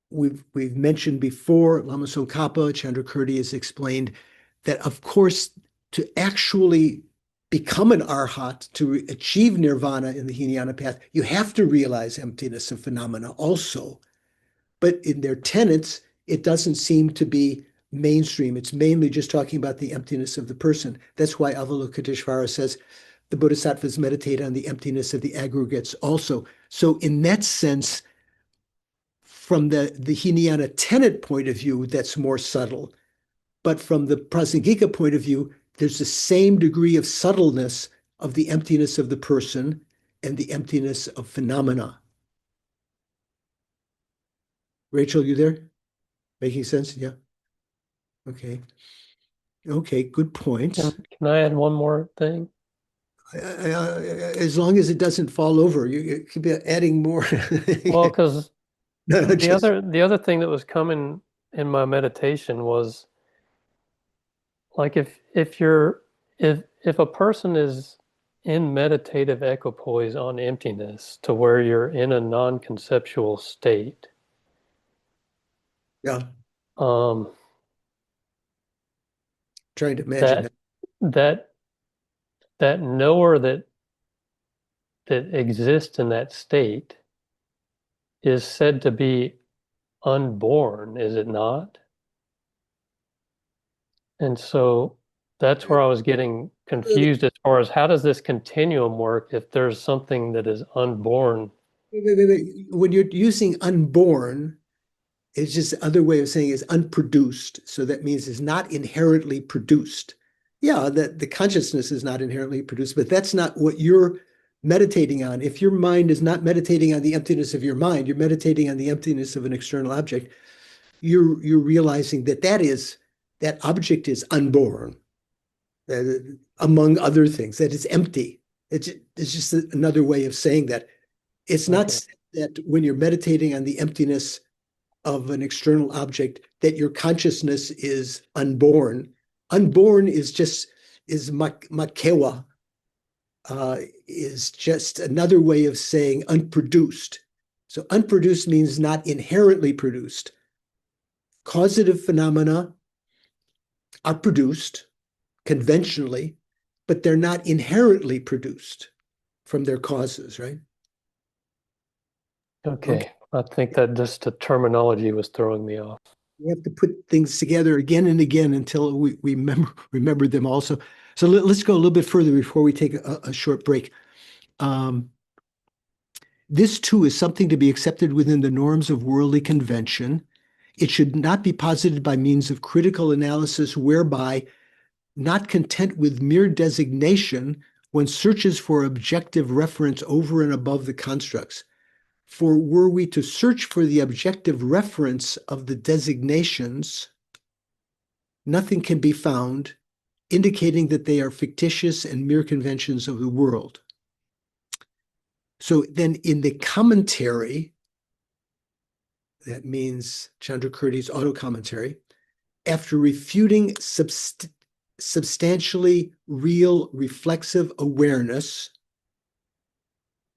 We've mentioned before, Lama Tsongkhapa, Chandrakirti has explained that, of course, to actually become an arhat, to achieve nirvana in the Hinayana path, you have to realize emptiness of phenomena also. But in their tenets, it doesn't seem to be mainstream. It's mainly just talking about the emptiness of the person. That's why Avalokiteshvara says the bodhisattvas meditate on the emptiness of the aggregates also. So in that sense, from the Hinayana tenet point of view, that's more subtle. But from the Prasangika point of view, there's the same degree of subtleness of the emptiness of the person and the emptiness of phenomena. Rachel, you there? Making sense? Yeah. Okay. Okay, good points. Can I add one more thing? As long as it doesn't fall over, you could be adding more. Well, because No, the other thing that was coming in my meditation was like if a person is in meditative equipoise on emptiness to where you're in a non-conceptual state. Yeah. Um, Trying to imagine that knower that exists in that state is said to be unborn, is it not? And so that's where I was getting confused as far as how does this continuum work if there's something that is unborn? Wait. When you're using unborn, it's just other way of saying is unproduced. So that means it's not inherently produced. Yeah, that the consciousness is not inherently produced, but that's not what you're meditating on. If your mind is not meditating on the emptiness of your mind, you're meditating on the emptiness of an external object. You're realizing that object is unborn, among other things, that it's empty. It's just another way of saying that. It's not Okay. that when you're meditating on the emptiness of an external object that your consciousness is unborn. Unborn is makewa, is just another way of saying unproduced. So unproduced means not inherently produced. Causative phenomena are produced conventionally, but they're not inherently produced from their causes, right? Okay. I think that just the terminology was throwing me off. We have to put things together again and again until we remember them also. So let's go a little bit further before we take a short break. This too is something to be accepted within the norms of worldly convention. It should not be posited by means of critical analysis, whereby, not content with mere designation, one searches for objective reference over and above the constructs. For were we to search for the objective reference of the designations, nothing can be found, indicating that they are fictitious and mere conventions of the world. So then in the commentary, that means Chandrakirti's auto-commentary, after refuting substantially real reflexive awareness,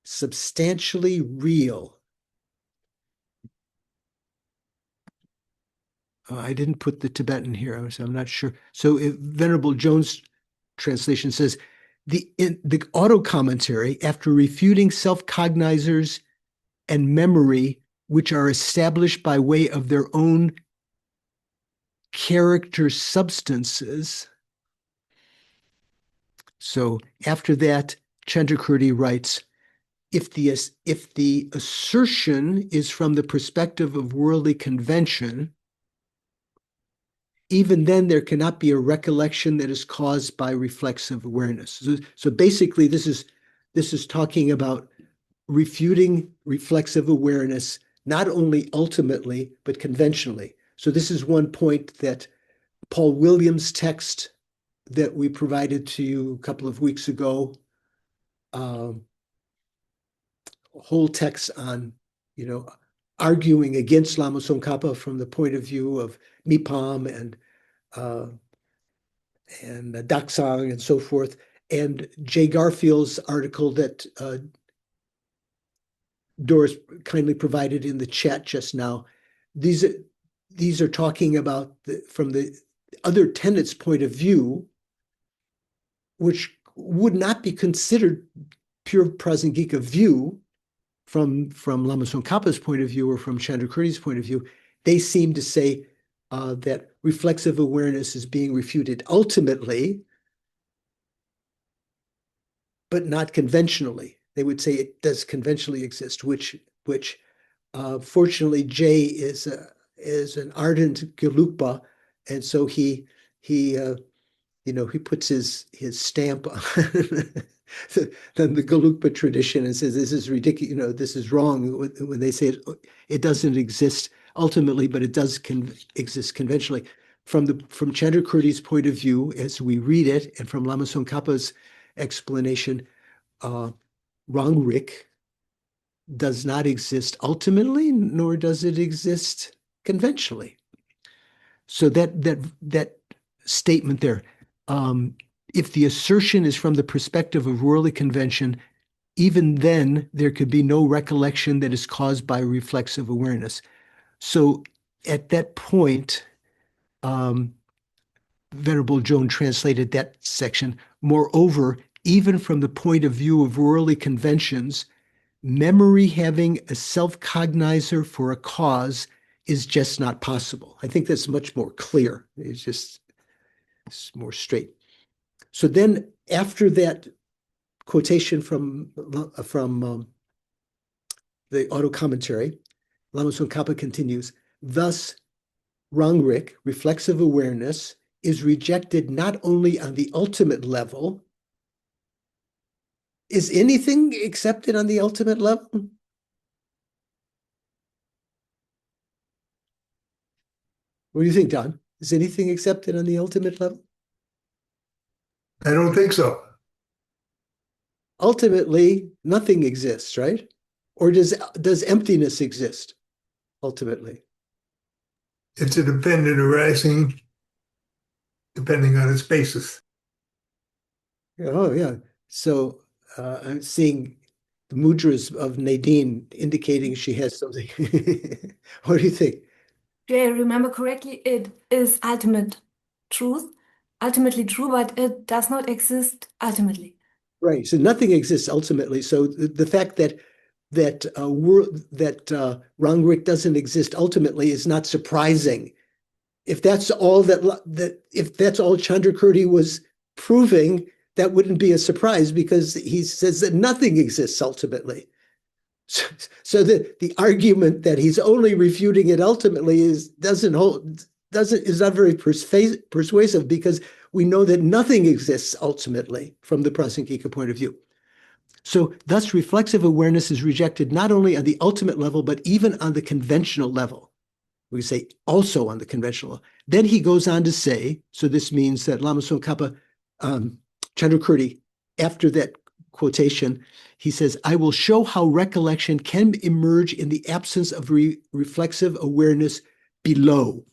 substantially real. I didn't put the Tibetan here, so I'm not sure. So Venerable Jones' translation says, the auto-commentary, after refuting self-cognizers and memory, which are established by way of their own character substances. So after that, Chandrakirti writes, if the assertion is from the perspective of worldly convention, even then there cannot be a recollection that is caused by reflexive awareness. So basically, this is talking about refuting reflexive awareness, not only ultimately, but conventionally. So this is one point that Paul Williams' text that we provided to you a couple of weeks ago, whole text on, arguing against Lama Tsongkhapa from the point of view of Mipam and Daksang and so forth. And Jay Garfield's article that Doris kindly provided in the chat just now, these are talking about from the other tenets' point of view, which would not be considered pure Prasangika view from Lama Tsongkhapa's point of view or from Chandrakirti's point of view. They seem to say that reflexive awareness is being refuted ultimately, but not conventionally. They would say it does conventionally exist, which fortunately Jay is an ardent Gelugpa, and so he puts his stamp on the Gelugpa tradition and says this is ridiculous, this is wrong when they say it doesn't exist ultimately, but it does exist conventionally. From Chandrakirti's point of view, as we read it, and from Lama Tsongkhapa's explanation, Rangrik does not exist ultimately, nor does it exist conventionally. So that statement there, if the assertion is from the perspective of worldly convention, even then there could be no recollection that is caused by reflexive awareness. So at that point, Venerable Joan translated that section. Moreover, even from the point of view of worldly conventions, memory having a self-cognizer for a cause is just not possible. I think that's much more clear. It's more straight. So then after that quotation from the auto commentary, Lama Tsongkhapa continues, thus Rangrik, reflexive awareness, is rejected not only on the ultimate level. Is anything accepted on the ultimate level? What do you think, Don? Is anything accepted on the ultimate level? I don't think so. Ultimately, nothing exists, right? Or does emptiness exist ultimately? It's a dependent arising depending on its basis. Oh, yeah. So I'm seeing the mudras of Nadine indicating she has something. What do you think? Do I remember correctly? It is ultimate truth, ultimately true, but it does not exist ultimately. Right. So nothing exists ultimately. So the fact that Rangrik doesn't exist ultimately is not surprising. If that's all if that's all Chandrakirti was proving, that wouldn't be a surprise because he says that nothing exists ultimately. So the argument that he's only refuting it ultimately is not very persuasive because we know that nothing exists ultimately from the Prasangika point of view. So thus reflexive awareness is rejected not only on the ultimate level, but even on the conventional level. We say also on the conventional level. Then he goes on to say, so this means that Lama Tsongkhapa, Chandrakirti, after that quotation, he says, I will show how recollection can emerge in the absence of reflexive awareness below.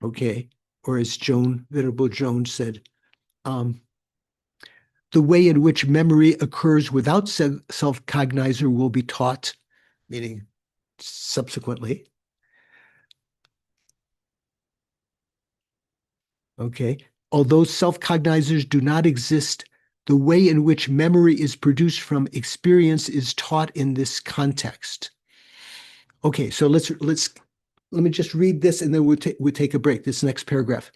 Okay, or as Venerable Joan said, the way in which memory occurs without self-cognizer will be taught, meaning subsequently. Okay, although self-cognizers do not exist, the way in which memory is produced from experience is taught in this context. Okay, so let me just read this and then we'll take a break. This next paragraph.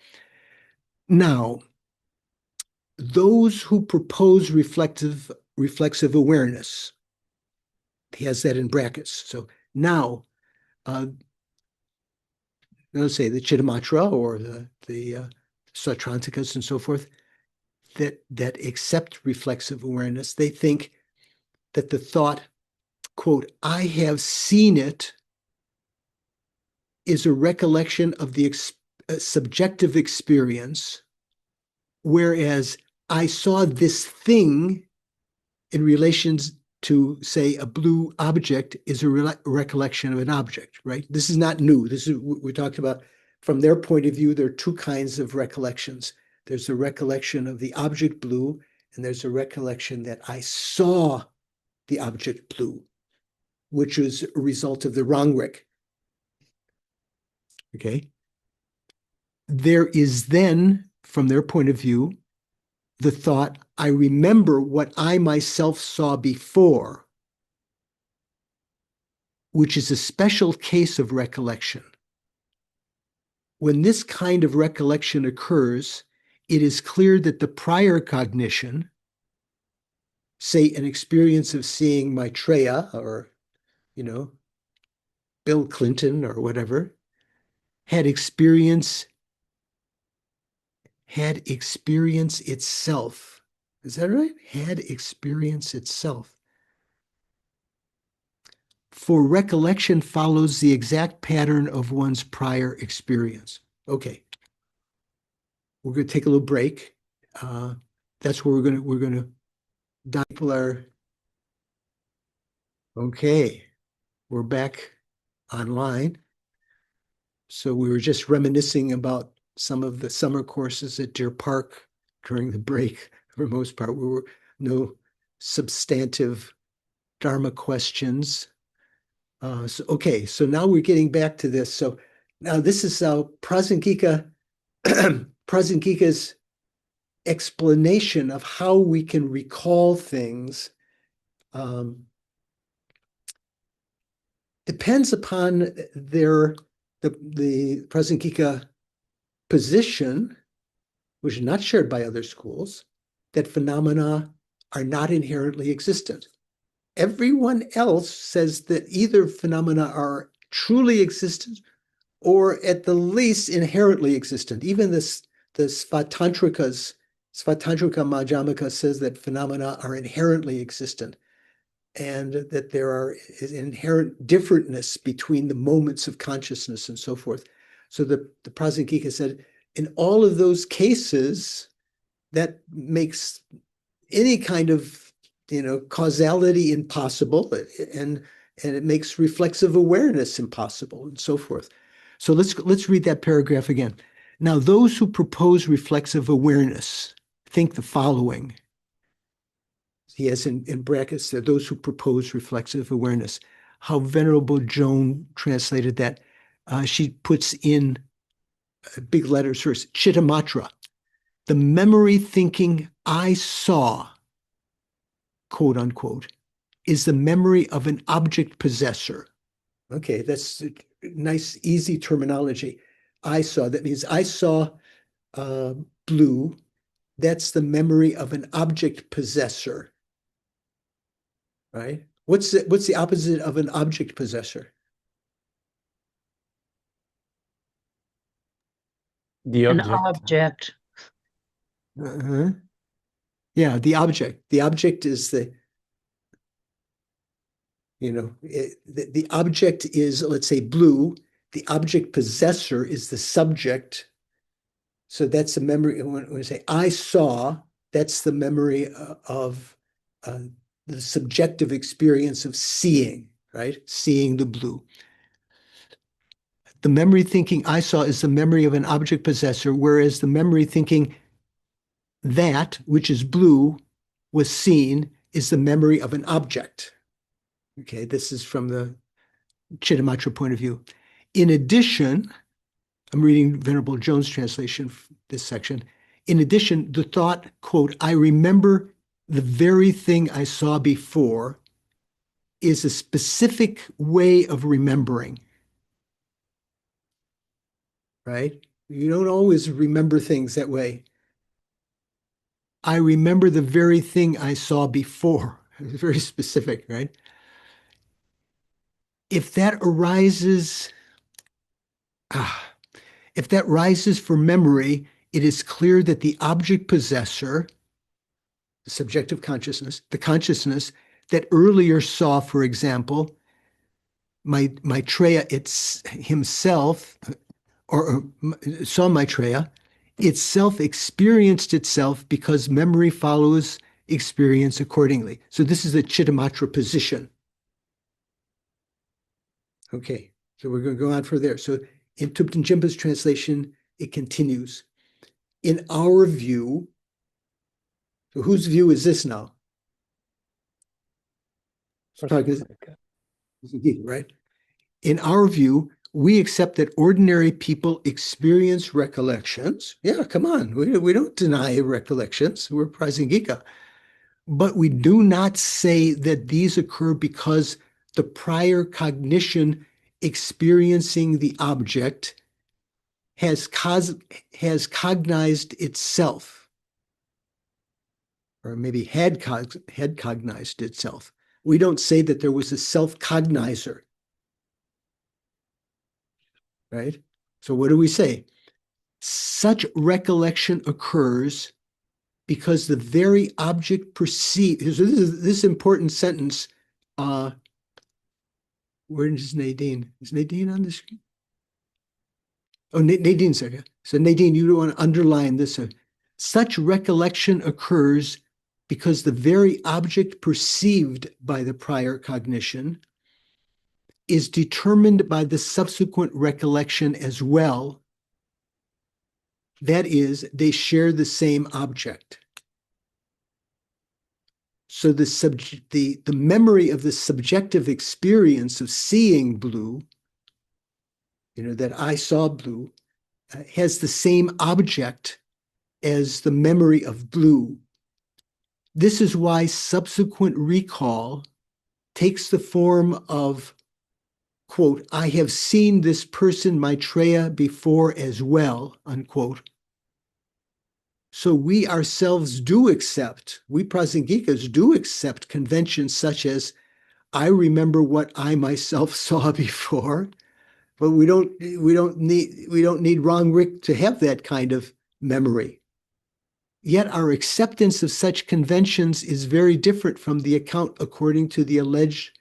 Now, those who propose reflexive awareness, he has that in brackets. So now, let's say the Chittamatra or the Sautrantikas and so forth, that accept reflexive awareness, they think that the thought, quote, I have seen it, is a recollection of the subjective experience, whereas I saw this thing in relation to say a blue object is a recollection of an object, right? This is not new. This is what we talked about. From their point of view, there are two kinds of recollections. There's the recollection of the object blue, and there's a recollection that I saw the object blue, which is a result of the wrong rec. Okay. There is then, from their point of view, the thought, I remember what I myself saw before, which is a special case of recollection. When this kind of recollection occurs, it is clear that the prior cognition, say an experience of seeing Maitreya or, Bill Clinton or whatever, had experience itself. Is that right? Had experience itself. For recollection follows the exact pattern of one's prior experience. Okay. We're going to take a little break. That's where we're going to dive. Okay. We're back online. So we were just reminiscing about some of the summer courses at Deer Park during the break. For the most part, we were no substantive Dharma questions. So now we're getting back to this. So now this is Prasangika, Prasangika's explanation of how we can recall things. Depends upon the Prasangika position, which is not shared by other schools, that phenomena are not inherently existent. Everyone else says that either phenomena are truly existent or at the least inherently existent. Even the Svatantrika Madhyamaka says that phenomena are inherently existent and that there is inherent differentness between the moments of consciousness and so forth. So the Prasangika said, in all of those cases, that makes any kind of causality impossible, and it makes reflexive awareness impossible, and so forth. So let's read that paragraph again. Now, those who propose reflexive awareness think the following. He has in brackets there, those who propose reflexive awareness. How Venerable Joan translated that, she puts in big letters first, Chittamatra, the memory thinking I saw, quote unquote, is the memory of an object possessor. Okay, that's nice, easy terminology. I saw, that means I saw blue. That's the memory of an object possessor, right? What's the opposite of an object possessor? The An object. object. Yeah, the object. The object is the object is, let's say, blue. The object possessor is the subject. So that's the memory. When we say I saw, that's the memory of the subjective experience of seeing, right? Seeing the blue. The memory thinking I saw is the memory of an object possessor, whereas the memory thinking that, which is blue, was seen, is the memory of an object. Okay, this is from the Chittamatra point of view. In addition, I'm reading Venerable Jones' translation, this section. In addition, the thought, quote, I remember the very thing I saw before, is a specific way of remembering, right? You don't always remember things that way. I remember the very thing I saw before. It's very specific, right? If that arises, if that rises for memory, it is clear that the object possessor, the subjective consciousness, the consciousness that earlier saw, for example, Maitreya himself, or saw Maitreya, itself experienced itself because memory follows experience accordingly. So this is the Chittamatra position. Okay, so we're going to go on for there. So in Thupten Jinpa's translation, it continues. In our view, so whose view is this now? Right? In our view, we accept that ordinary people experience recollections. Yeah, come on. We don't deny recollections. We're Prasangika. But we do not say that these occur because the prior cognition experiencing the object has cognized itself, or maybe had cognized itself. We don't say that there was a self-cognizer, right? So what do we say? Such recollection occurs because the very object perceived. So this important sentence. Where is Nadine? Is Nadine on the screen? Oh, Nadine's there. So Nadine, you want to underline this. Such recollection occurs because the very object perceived by the prior cognition is determined by the subsequent recollection as well. That is, they share the same object. So the memory of the subjective experience of seeing blue, that I saw blue, has the same object as the memory of blue. This is why subsequent recall takes the form of, quote, I have seen this person, Maitreya, before as well, unquote. So we ourselves do accept, we Prasangikas do accept conventions such as, I remember what I myself saw before, but we don't need wrong Rick to have that kind of memory. Yet our acceptance of such conventions is very different from the account according to the alleged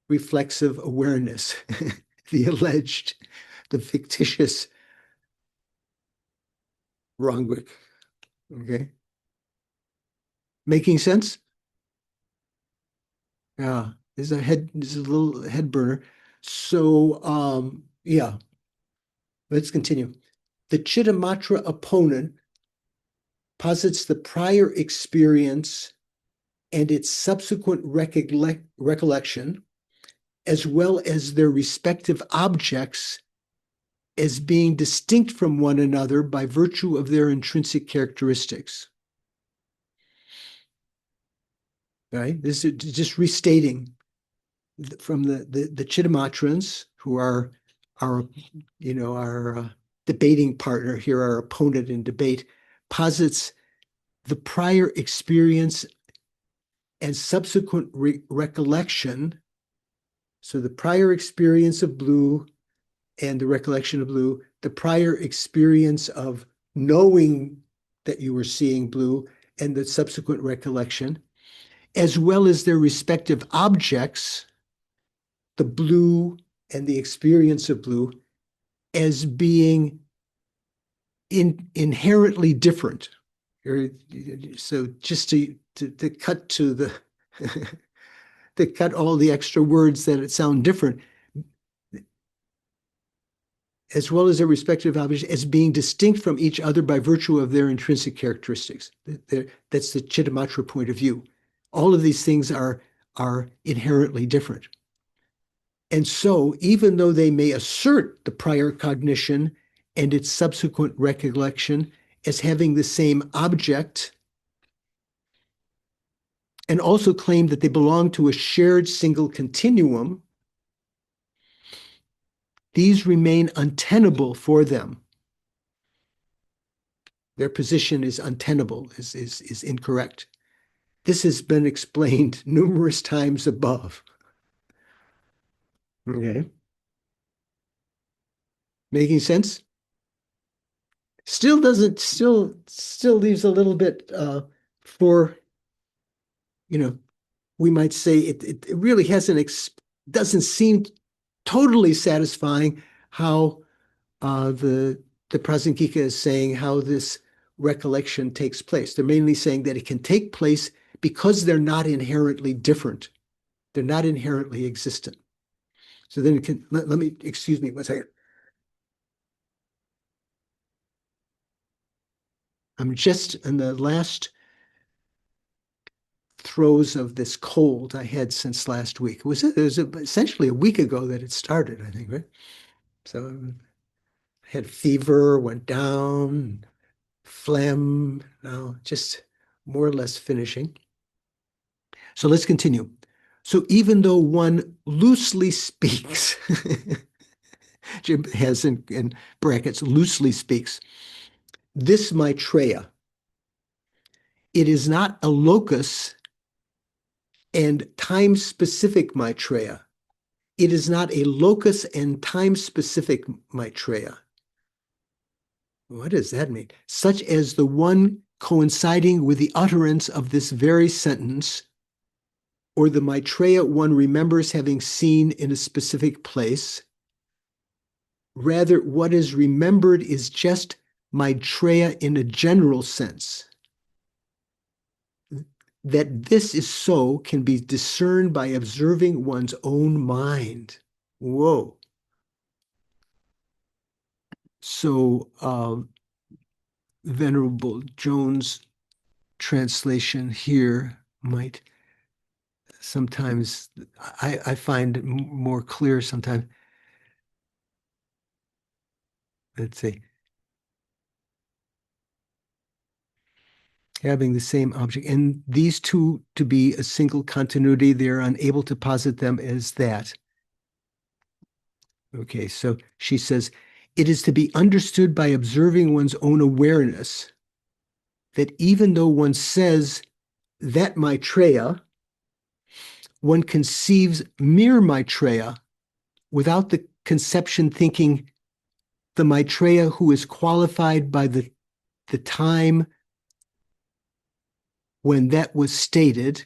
reflexive awareness, the fictitious wrong Rick. Okay. Making sense? Yeah, this is a little head burner. So yeah, let's continue. The Chittamatra opponent posits the prior experience and its subsequent recollection, as well as their respective objects, as being distinct from one another by virtue of their intrinsic characteristics. Right? This is just restating from the Chittamatrans, who are our debating partner here, our opponent in debate, posits the prior experience and subsequent recollection. So the prior experience of blue and the recollection of blue, the prior experience of knowing that you were seeing blue and the subsequent recollection, as well as their respective objects, the blue and the experience of blue, as being inherently different. So just to cut to the to cut all the extra words that sound different, as well as their respective objects, as being distinct from each other by virtue of their intrinsic characteristics. That's the Chittamatra point of view. All of these things are inherently different. And so, even though they may assert the prior cognition and its subsequent recollection as having the same object, and also claim that they belong to a shared single continuum, these remain untenable for them. Their position is untenable, is incorrect. This has been explained numerous times above. Okay. Making sense? Still leaves a little bit for, we might say it really doesn't seem totally satisfying how the Prasankika is saying how this recollection takes place. They're mainly saying that it can take place because they're not inherently different. They're not inherently existent. So then let me, excuse me one second. I'm just in the last throes of this cold I had since last week. It was essentially a week ago that it started, I think, right? So I had fever, went down, phlegm, now just more or less finishing. So let's continue. So even though one loosely speaks, Jim has in brackets, loosely speaks, this Maitreya, it is not a locus and time-specific Maitreya. It is not a locus and time-specific Maitreya. What does that mean? Such as the one coinciding with the utterance of this very sentence, or the Maitreya one remembers having seen in a specific place. Rather, what is remembered is just Maitreya in a general sense. That this is so can be discerned by observing one's own mind. Whoa. So, Venerable Jones' translation here might sometimes, I find more clear sometimes. Let's see. Having the same object, and these two to be a single continuity, they're unable to posit them as that. Okay, so she says, it is to be understood by observing one's own awareness that even though one says that Maitreya, one conceives mere Maitreya without the conception thinking the Maitreya who is qualified by the time when that was stated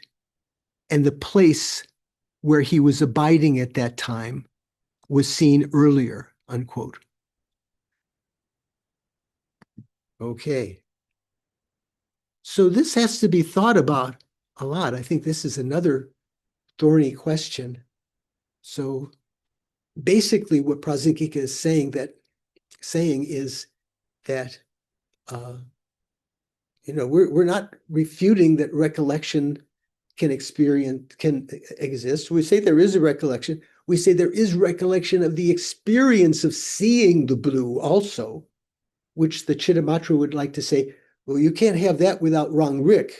and the place where he was abiding at that time was seen earlier, unquote. Okay. So this has to be thought about a lot. I think this is another thorny question. So basically what Prasangika is saying is that we're not refuting that recollection can exist. We say there is a recollection. We say there is recollection of the experience of seeing the blue also, which the Chittamatra would like to say, well, you can't have that without Rangrik.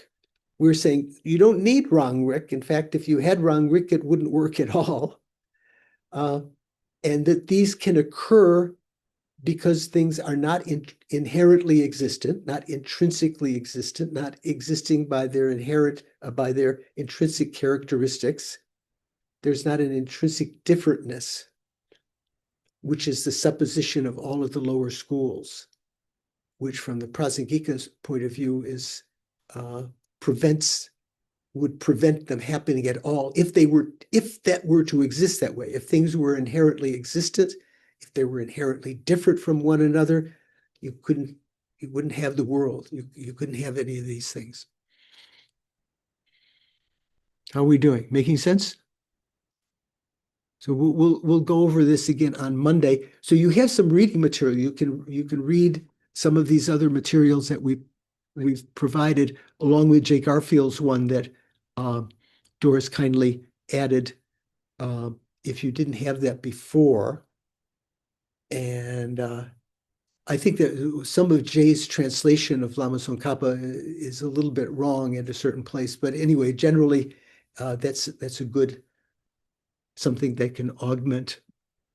We're saying you don't need Rangrik. In fact, if you had Rangrik, it wouldn't work at all. And that these can occur because things are not inherently existent, not intrinsically existent, not existing by their intrinsic characteristics. There's not an intrinsic differentness, which is the supposition of all of the lower schools, which from the Prasangika's point of view is would prevent them happening at all if that were to exist that way. If things were inherently existent, if they were inherently different from one another, you wouldn't have the world. You couldn't have any of these things. How are we doing? Making sense? So we'll go over this again on Monday. So you have some reading material. You can read some of these other materials that we've provided, along with Jay Garfield's one that Doris kindly added. If you didn't have that before. And I think that some of Jay's translation of Lama Tsongkhapa is a little bit wrong at a certain place. But anyway, generally, that's a good something that can augment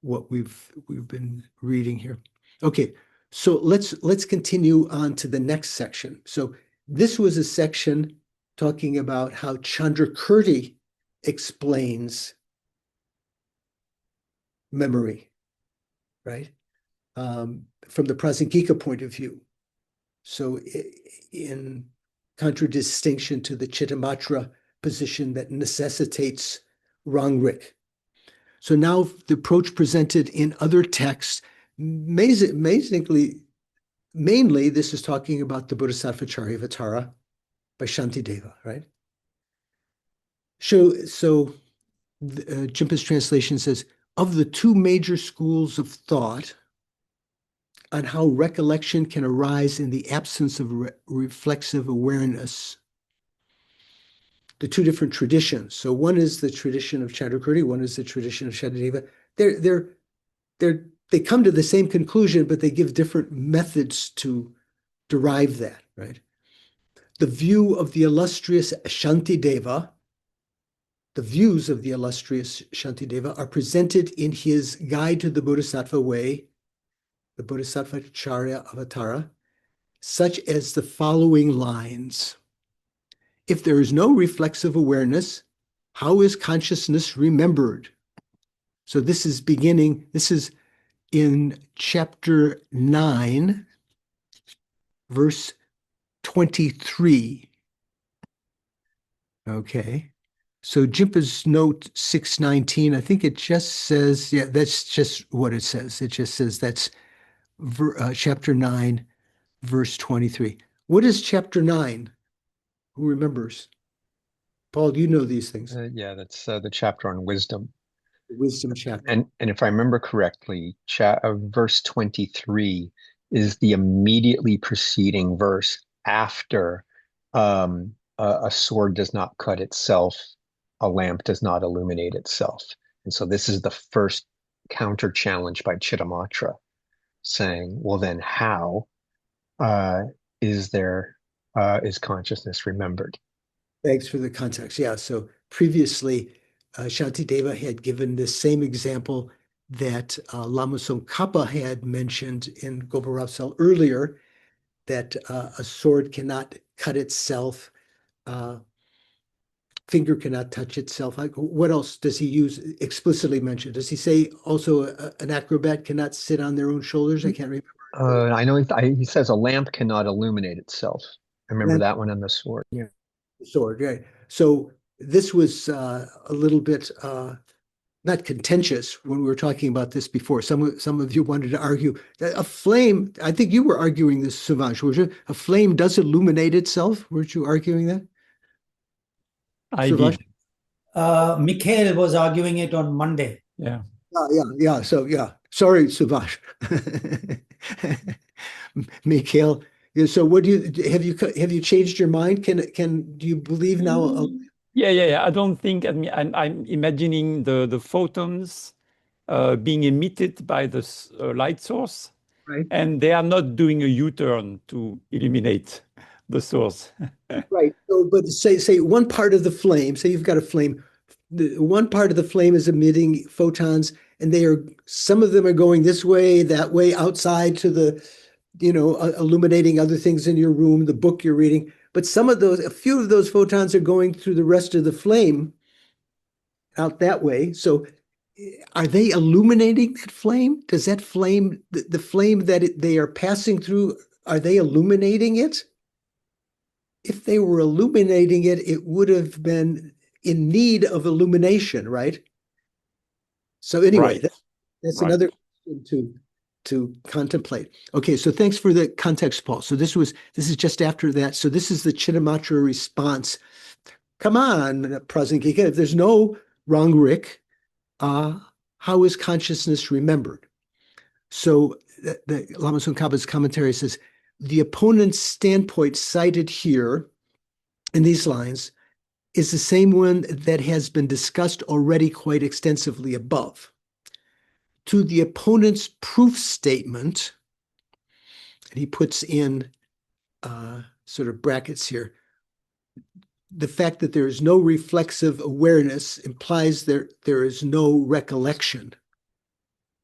what we've been reading here. Okay, so let's continue on to the next section. So this was a section talking about how Chandrakirti explains memory, right? From the Prasangika point of view. So in contradistinction to the Chittamatra position that necessitates Rangrik. So now the approach presented in other texts, mainly this is talking about the Bodhisattva Charyavatara by Shantideva, right? So Jimpa's translation says, of the two major schools of thought on how recollection can arise in the absence of reflexive awareness, the two different traditions. So one is the tradition of Chandrakirti, one is the tradition of Shantideva. They come to the same conclusion, but they give different methods to derive that, right? The view of the illustrious Shantideva, the views of the illustrious Shantideva are presented in his Guide to the Bodhisattva Way, the Bodhisattva Charya Avatara, such as the following lines. If there is no reflexive awareness, how is consciousness remembered? So this is in chapter 9, verse 23. Okay. So Jimpa's note 619, I think it just says, yeah, that's just what it says. It just says that's chapter 9, verse 23. What is chapter 9? Who remembers? Paul, you know these things. Yeah, that's the chapter on wisdom. The wisdom chapter. And if I remember correctly, verse 23 is the immediately preceding verse after a sword does not cut itself, a lamp does not illuminate itself. And so this is the first counter challenge by Chittamatra, saying, well, then how is consciousness remembered? Thanks for the context. Yeah, so previously, Shantideva had given the same example that Lama Tsongkhapa had mentioned in Goparavsal earlier, that a sword cannot cut itself, finger cannot touch itself. What else does he use explicitly mention? Does he say also an acrobat cannot sit on their own shoulders? I can't remember. I know he says a lamp cannot illuminate itself. I remember that one on the sword. Yeah, sword, right. So this was a little bit not contentious when we were talking about this before. Some of you wanted to argue that a flame, I think you were arguing this, Suvansh, were you? A flame does illuminate itself. Weren't you arguing that? I Suvansh? did. Mikhail was arguing it on Monday. Yeah. Yeah. So, yeah. Sorry, Suvansh. Mikhail, so what do you have you changed your mind? Do you believe now? Yeah. I don't think, I mean, I'm imagining the photons being emitted by the light source, Right. and they are not doing a U-turn to illuminate the source. Right. So, but say one part of the flame, say you've got a flame, one part of the flame is emitting photons, and some of them are going this way, that way, outside to the, illuminating other things in your room, the book you're reading. But a few of those photons are going through the rest of the flame out that way. So are they illuminating that flame? Does that flame, the flame that they are passing through, are they illuminating it? If they were illuminating it, it would have been in need of illumination, right? So anyway, Right. that's Right. another question to contemplate. Okay, so thanks for the context, Paul. So this is just after that. So this is the Chittamatra response. Come on, Prasangika, if there's no wrong Rick, how is consciousness remembered? So the Lama Tsongkhapa's commentary says, the opponent's standpoint cited here in these lines is the same one that has been discussed already quite extensively above. To the opponent's proof statement, and he puts in sort of brackets here, the fact that there is no reflexive awareness implies there is no recollection.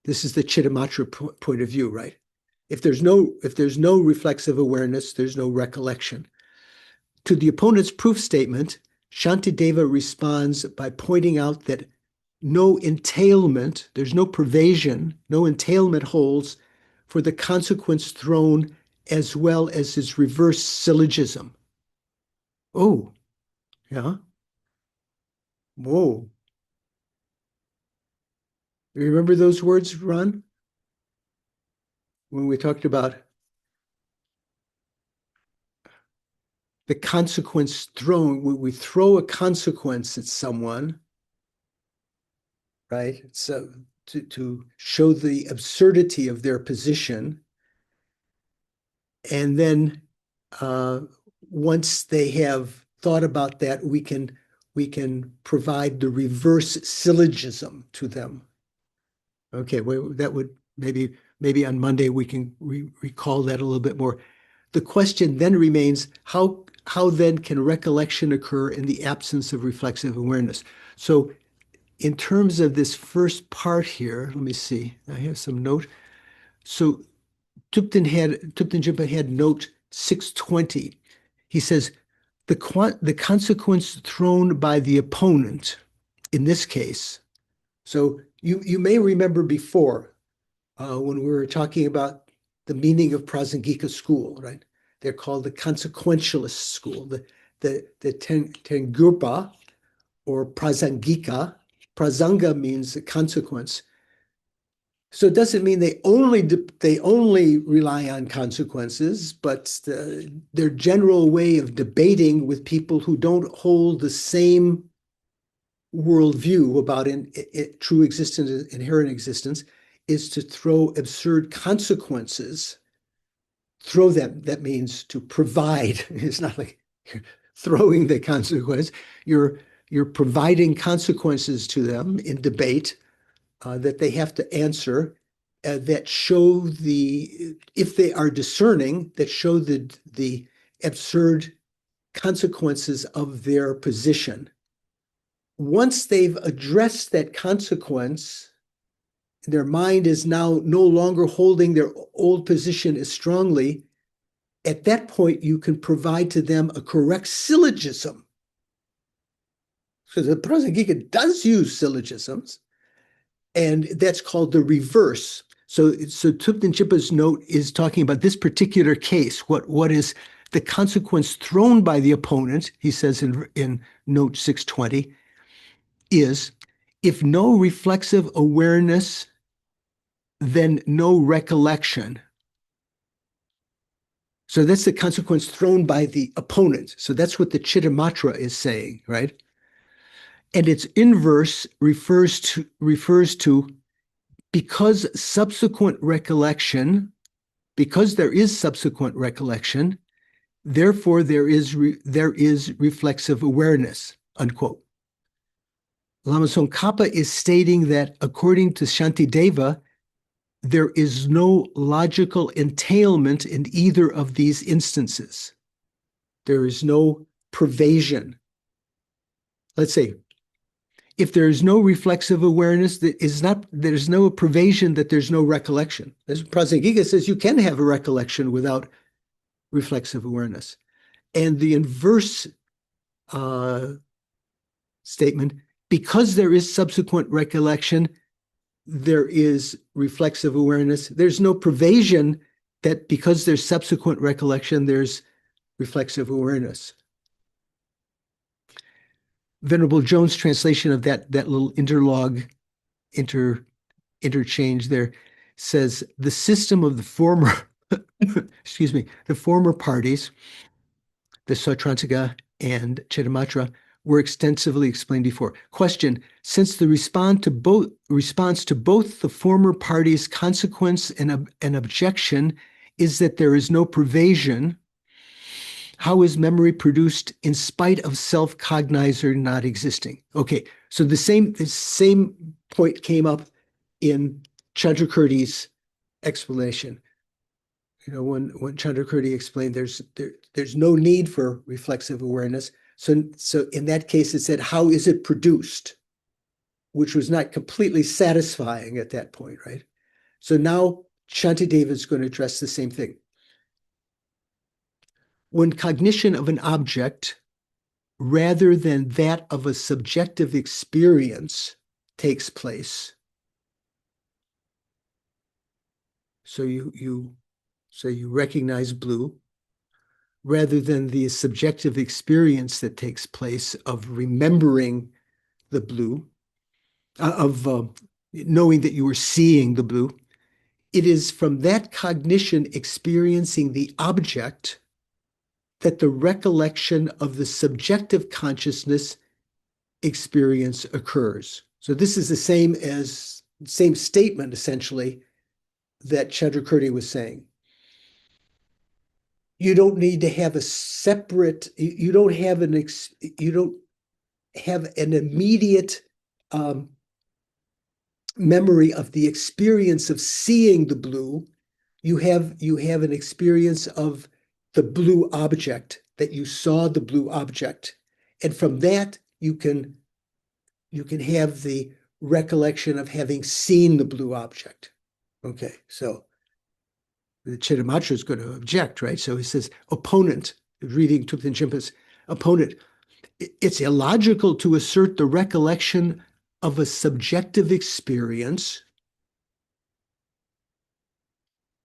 This is the Chittamatra point of view, right? If there's no reflexive awareness, there's no recollection. To the opponent's proof statement, Shantideva responds by pointing out that no entailment, there's no pervasion, no entailment holds for the consequence thrown as well as his reverse syllogism. Oh, yeah. Whoa. You remember those words, Ron? When we talked about the consequence thrown, we throw a consequence at someone, right? So to show the absurdity of their position. And then once they have thought about that, we can provide the reverse syllogism to them. Okay, well, that would maybe on Monday we can recall that a little bit more. The question then remains, how then can recollection occur in the absence of reflexive awareness? So in terms of this first part here, let me see, I have some note. So Thupten Jinpa had note 620. He says, the consequence thrown by the opponent, in this case. So you may remember before, when we were talking about the meaning of Prasangika school, right? They're called the consequentialist school, the Tengurpa or Prasangika. Prasanga means the consequence. So it doesn't mean they only rely on consequences, but their general way of debating with people who don't hold the same worldview about true existence, inherent existence, is to throw absurd consequences. Throw them, that means to provide. It's not like you're throwing the consequence. You're providing consequences to them in debate that they have to answer that show if they are discerning, that show the absurd consequences of their position. Once they've addressed that consequence, their mind is now no longer holding their old position as strongly. At that point, you can provide to them a correct syllogism. So the Prasangika does use syllogisms, and that's called the reverse. So Thupten Jinpa's note is talking about this particular case. What is the consequence thrown by the opponent, he says in note 620, is if no reflexive awareness, then no recollection. So that's the consequence thrown by the opponent. So that's what the Chittamatra is saying, right? And its inverse refers to because there is subsequent recollection, therefore there is reflexive awareness, unquote. Lama Tsongkhapa is stating that according to Shantideva, there is no logical entailment in either of these instances. There is no pervasion. Let's say, if there is no reflexive awareness, there's no pervasion that there's no recollection. As Prasangika says, you can have a recollection without reflexive awareness. And the inverse statement, because there is subsequent recollection, there is reflexive awareness. There's no pervasion that because there's subsequent recollection, there's reflexive awareness. Venerable Jones' translation of that little interchange there says the system of the former, the former parties, the Sautrantika and Chittamatra, were extensively explained before. Question: since the response to both the former parties' consequence and objection is that there is no pervasion, how is memory produced in spite of self-cognizer not existing? Okay, so the same point came up in Chandrakirti's explanation. You know, when Chandrakirti explained there's no need for reflexive awareness. So in that case, it said, how is it produced? Which was not completely satisfying at that point, right? So now Shantideva is going to address the same thing. When cognition of an object, rather than that of a subjective experience, takes place, so you recognize blue, rather than the subjective experience that takes place of remembering the blue, of knowing that you were seeing the blue, it is from that cognition experiencing the object that the recollection of the subjective consciousness experience occurs. So this is the same statement, essentially, that Chandrakirti was saying. You don't need to have a separate, you don't have an immediate memory of the experience of seeing the blue. You have an experience of the blue object, that you saw the blue object. And from that, you can have the recollection of having seen the blue object. Okay, so the Chittamatra is going to object, right? So he says, opponent, reading Thupten Jinpa's opponent, it's illogical to assert the recollection of a subjective experience.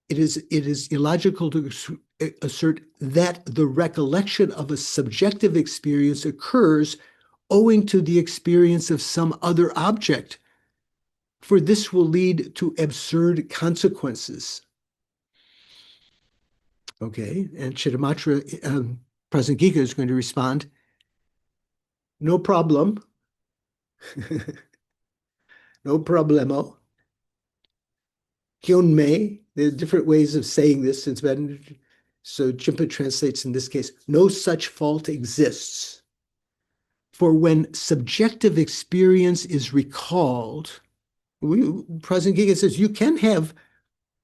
It is illogical to assert that the recollection of a subjective experience occurs owing to the experience of some other object, for this will lead to absurd consequences. Okay, and Chittamatra, Prasangika is going to respond, no problem. No problemo. Kyonmei, there are different ways of saying this. So Jinpa translates in this case, no such fault exists. For when subjective experience is recalled, Prasangika says you can have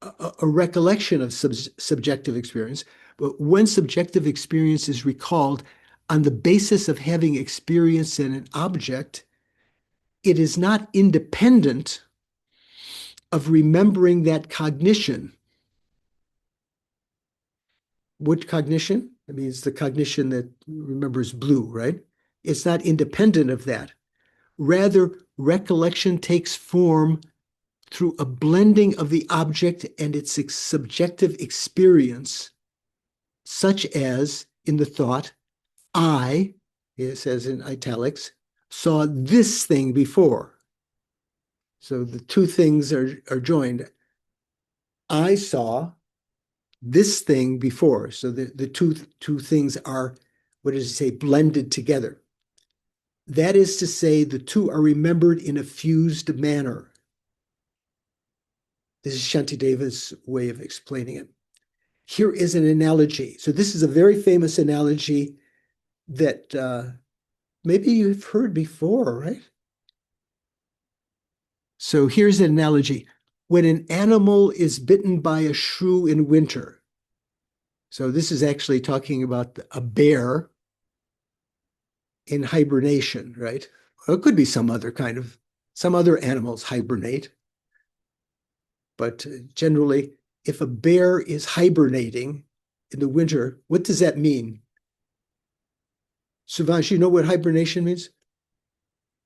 a recollection of subjective experience, but when subjective experience is recalled on the basis of having experienced in an object, it is not independent of remembering that cognition. What cognition? I mean, it's the cognition that remembers blue, right? It's not independent of that. Rather, recollection takes form through a blending of the object and its subjective experience, such as in the thought, I, it says in italics, saw this thing before. So the two things are joined. I saw this thing before. So the two things are, what does it say, blended together. That is to say, the two are remembered in a fused manner. This is Shantideva's way of explaining it. Here is an analogy. So this is a very famous analogy that maybe you've heard before, right? So here's an analogy. When an animal is bitten by a shrew in winter, so this is actually talking about a bear in hibernation, right? Well, it could be some other animals hibernate. But generally, if a bear is hibernating in the winter, what does that mean? Suvansh, you know what hibernation means?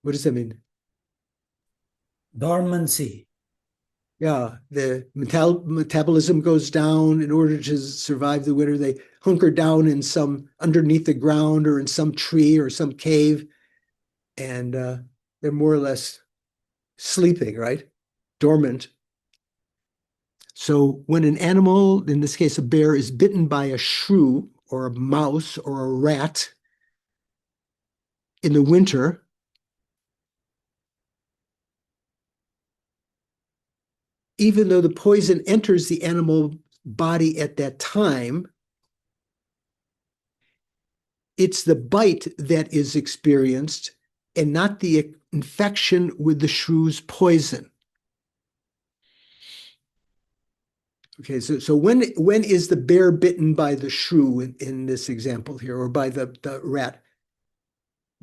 What does that mean? Dormancy. Yeah, the metabolism goes down in order to survive the winter. They hunker down in underneath the ground or in some tree or some cave, and they're more or less sleeping, right? Dormant. So when an animal, in this case a bear, is bitten by a shrew or a mouse or a rat in the winter, even though the poison enters the animal body at that time, it's the bite that is experienced and not the infection with the shrew's poison. Okay, so when is the bear bitten by the shrew in this example here, or by the rat?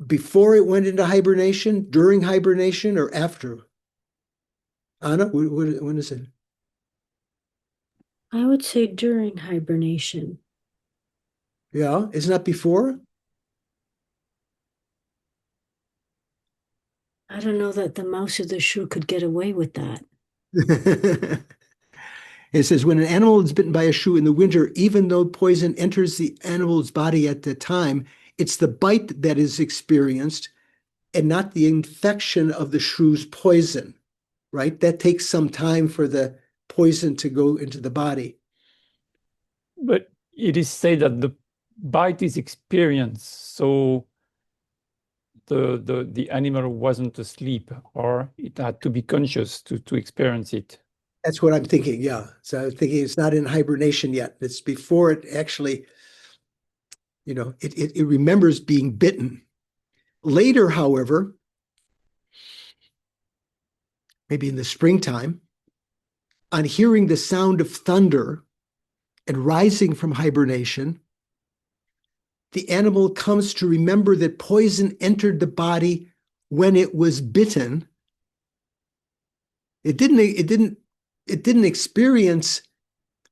Before it went into hibernation, during hibernation, or after? Anna, when is it? I would say during hibernation. Yeah, it's not before? I don't know that the mouse or the shrew could get away with that. It says, when an animal is bitten by a shrew in the winter, even though poison enters the animal's body at the time, it's the bite that is experienced and not the infection of the shrew's poison, right? That takes some time for the poison to go into the body. But it is said that bite is experience. So the animal wasn't asleep, or it had to be conscious to experience it. That's what I'm thinking, yeah. So I'm thinking it's not in hibernation yet. It's before it actually, it remembers being bitten. Later, however, maybe in the springtime, on hearing the sound of thunder and rising from hibernation, the animal comes to remember that poison entered the body when it was bitten. It didn't experience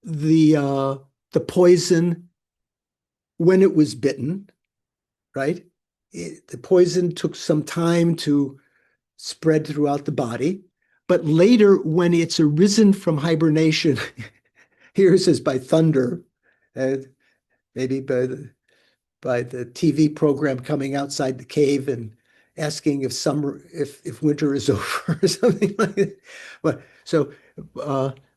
the poison when it was bitten, right? The poison took some time to spread throughout the body, but later, when it's arisen from hibernation, here it says by thunder, maybe by the TV program coming outside the cave and asking if winter is over or something like that. But so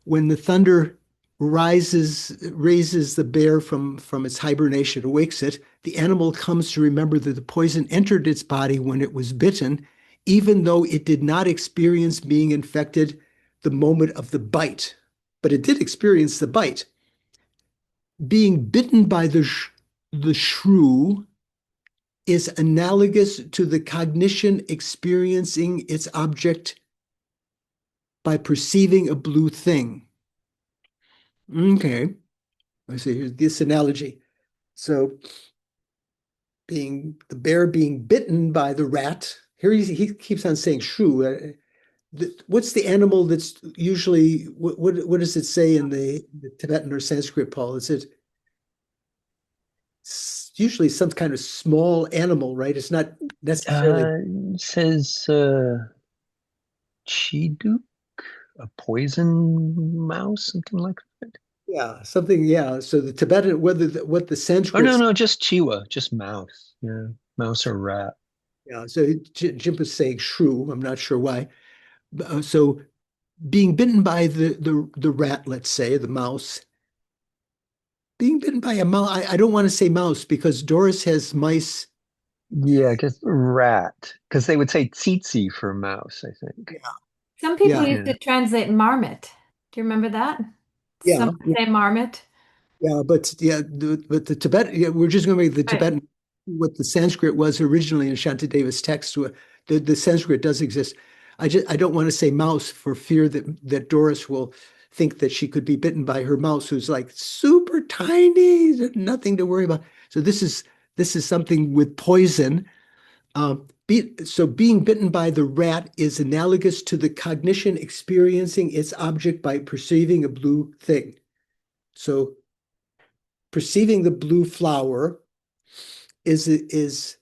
when the thunder raises the bear from its hibernation, awakes it, the animal comes to remember that the poison entered its body when it was bitten, even though it did not experience being infected the moment of the bite, but it did experience the bite. Being bitten by the shrew is analogous to the cognition experiencing its object by perceiving a blue thing. Okay, let's see, here's this analogy. So the bear being bitten by the rat, here he keeps on saying shrew. What's the animal that's usually, what does it say in the Tibetan or Sanskrit, Paul? Is it usually some kind of small animal, right? It's not necessarily. It says chiduk, a poison mouse, something like that. Yeah, something. Yeah. So the Tibetan, what the Oh, Sanskrit. no, just chiwa, just mouse. Yeah, mouse or rat. Yeah. So Jimpa's saying shrew. I'm not sure why. So being bitten by the rat, let's say, the mouse. Being bitten by a mouse. I don't want to say mouse because Doris has mice. Yeah, I guess rat, because they would say tsitsi for mouse, I think. Yeah. Some people Yeah. used to translate marmot. Do you remember that? Yeah. Some say marmot. Yeah, but the Tibetan, yeah, we're just going to make the Right. Tibetan what the Sanskrit was originally in Shantideva's text. The Sanskrit does exist. I don't want to say mouse for fear that Doris will think that she could be bitten by her mouse, who's like super tiny, nothing to worry about. So this is something with poison. So being bitten by the rat is analogous to the cognition experiencing its object by perceiving a blue thing. So perceiving the blue flower is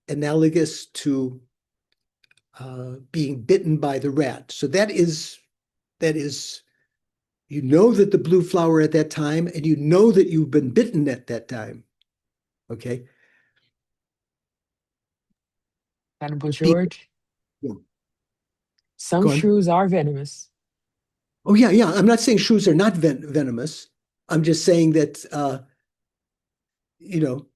analogous to being bitten by the rat. So that is you know that the blue flower at that time, and you know that you've been bitten at that time. Okay. Venerable George. Yeah. Some Go on. shrews are venomous. Oh yeah. I'm not saying shrews are not venomous. I'm just saying that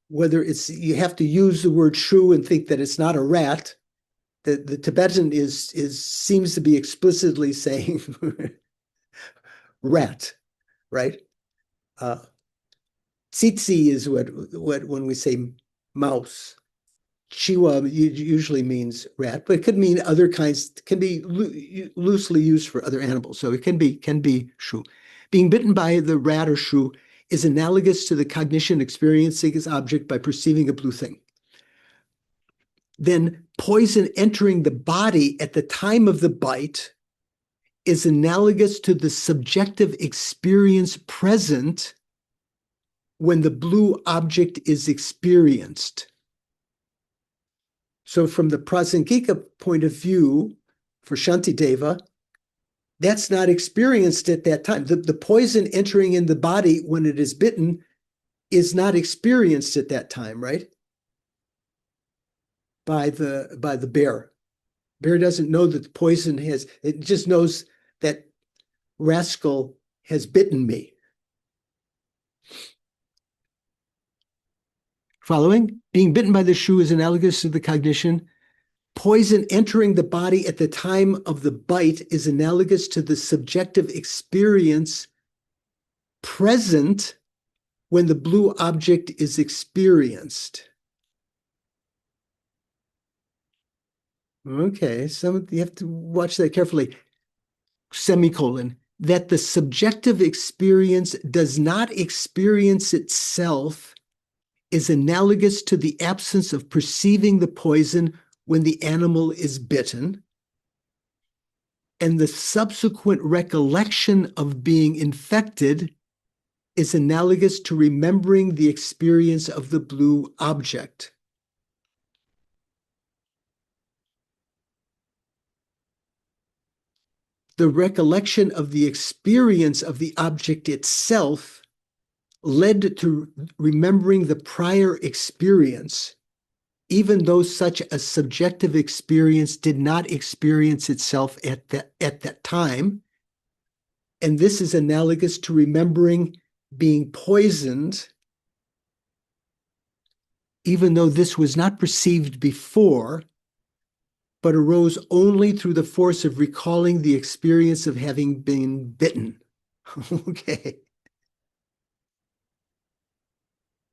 whether it's you have to use the word shrew and think that it's not a rat. The Tibetan seems to be explicitly saying rat, right? Tsitsi is what when we say mouse. Chiwa usually means rat, but it could mean other kinds. Can be loosely used for other animals, so it can be shrew. Being bitten by the rat or shrew is analogous to the cognition experiencing its object by perceiving a blue thing. Then poison entering the body at the time of the bite is analogous to the subjective experience present when the blue object is experienced. So from the Prasangika point of view, for Shantideva, that's not experienced at that time. The poison entering in the body when it is bitten is not experienced at that time, right? By the bear. Bear doesn't know that the poison it just knows that rascal has bitten me. Following, being bitten by the shoe is analogous to the cognition. Poison entering the body at the time of the bite is analogous to the subjective experience present when the blue object is experienced. Okay, you have to watch that carefully. Semicolon, that the subjective experience does not experience itself is analogous to the absence of perceiving the poison when the animal is bitten, and the subsequent recollection of being infected is analogous to remembering the experience of the blue object. The recollection of the experience of the object itself led to remembering the prior experience, even though such a subjective experience did not experience itself at that time. And this is analogous to remembering being poisoned, even though this was not perceived before, but arose only through the force of recalling the experience of having been bitten. Okay.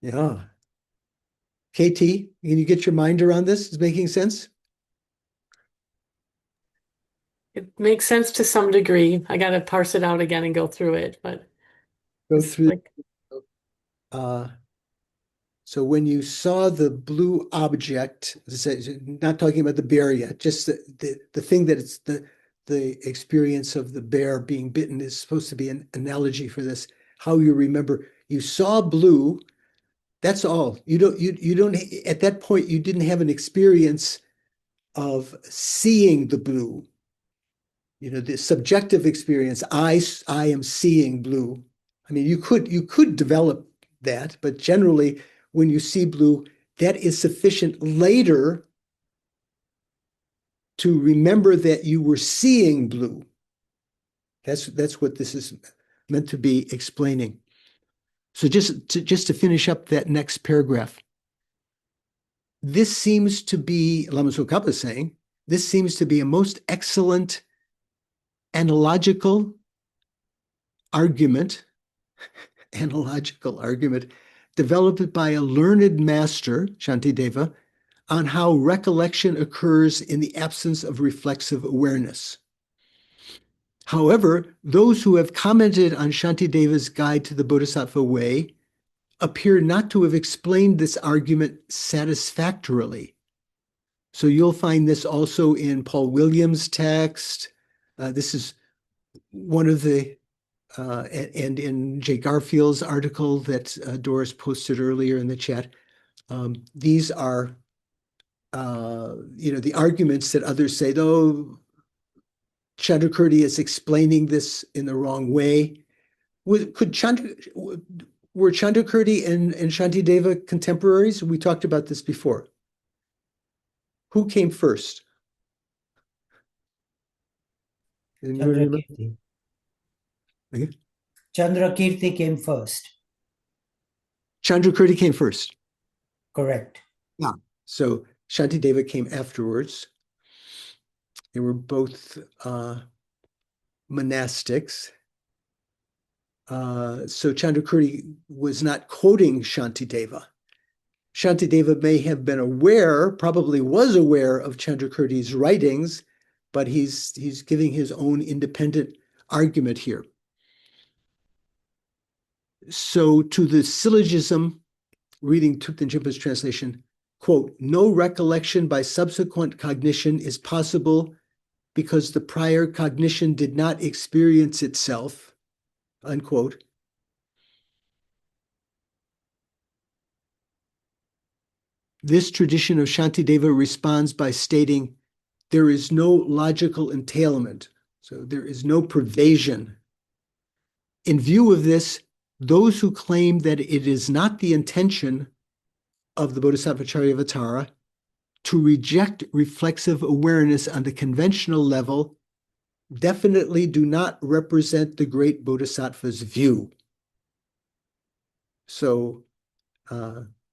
Yeah. KT, can you get your mind around this? Is it making sense? It makes sense to some degree. I got to parse it out again and go through it, but Go it's through. like, So when you saw the blue object, not talking about the bear yet, just the thing that it's the experience of the bear being bitten is supposed to be an analogy for this. How you remember, you saw blue. That's all. You don't at that point you didn't have an experience of seeing the blue. You know, the subjective experience. I am seeing blue. I mean, you could develop that, but generally, when you see blue, that is sufficient later to remember that you were seeing blue. That's what this is meant to be explaining. So just to finish up that next paragraph, this seems to be, Lama Tsong is saying, this seems to be a most excellent analogical argument developed by a learned master, Shantideva, on how recollection occurs in the absence of reflexive awareness. However, those who have commented on Shantideva's Guide to the Bodhisattva Way appear not to have explained this argument satisfactorily. So you'll find this also in Paul Williams' text. This is one of the, and in Jay Garfield's article that Doris posted earlier in the chat. These are, the arguments that others say, though, Chandrakirti is explaining this in the wrong way. Were Chandrakirti and Shantideva contemporaries? We talked about this before. Who came first? Chandrakirti. Okay. Chandrakirti came first. Chandrakirti came first. Correct. Yeah. So Shantideva came afterwards. They were both monastics. So Chandrakirti was not quoting Shantideva. Shantideva may have been aware, probably was aware of Chandrakirti's writings, but he's giving his own independent argument here. So to the syllogism, reading Thupten Jinpa's translation, quote, no recollection by subsequent cognition is possible because the prior cognition did not experience itself, unquote. This tradition of Shantideva responds by stating, there is no logical entailment, so there is no pervasion. In view of this, those who claim that it is not the intention of the Bodhisattva Charyavatara to reject reflexive awareness on the conventional level definitely do not represent the great Bodhisattva's view. So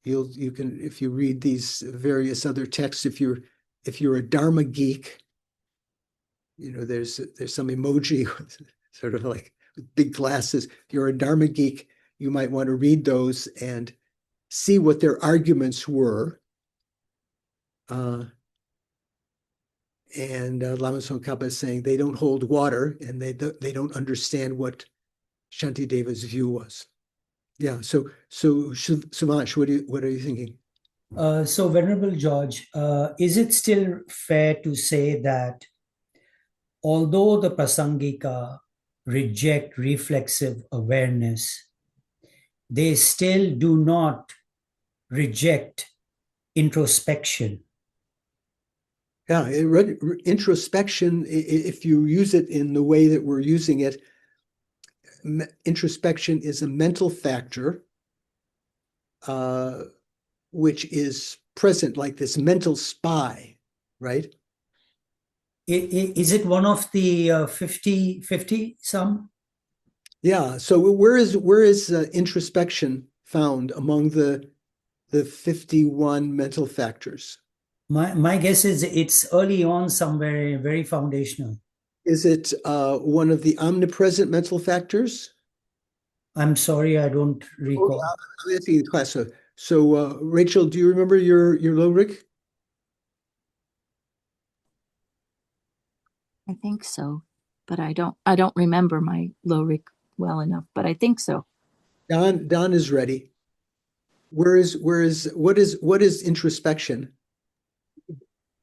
You can, if you read these various other texts, if you're a Dharma geek, there's some emoji sort of like with big glasses. If you're a Dharma geek, you might want to read those and see what their arguments were. And Lama Tsongkhapa is saying they don't hold water and they don't understand what Shantideva's view was. Yeah. So Suvansh, what are you thinking? So Venerable George, is it still fair to say that although the Prasangika reject reflexive awareness, they still do not reject introspection? Yeah, introspection, if you use it in the way that we're using it, introspection is a mental factor which is present, like this mental spy, right? Is it one of the 50 some? Yeah. So where is introspection found among the 51 mental factors? My guess is it's early on somewhere, very foundational. Is it one of the omnipresent mental factors? I'm sorry, I don't recall. I'm asking the class. So Rachel, do you remember your lyric? I think so, but I don't remember my lyric well enough, but I think so. Don is ready. What is introspection?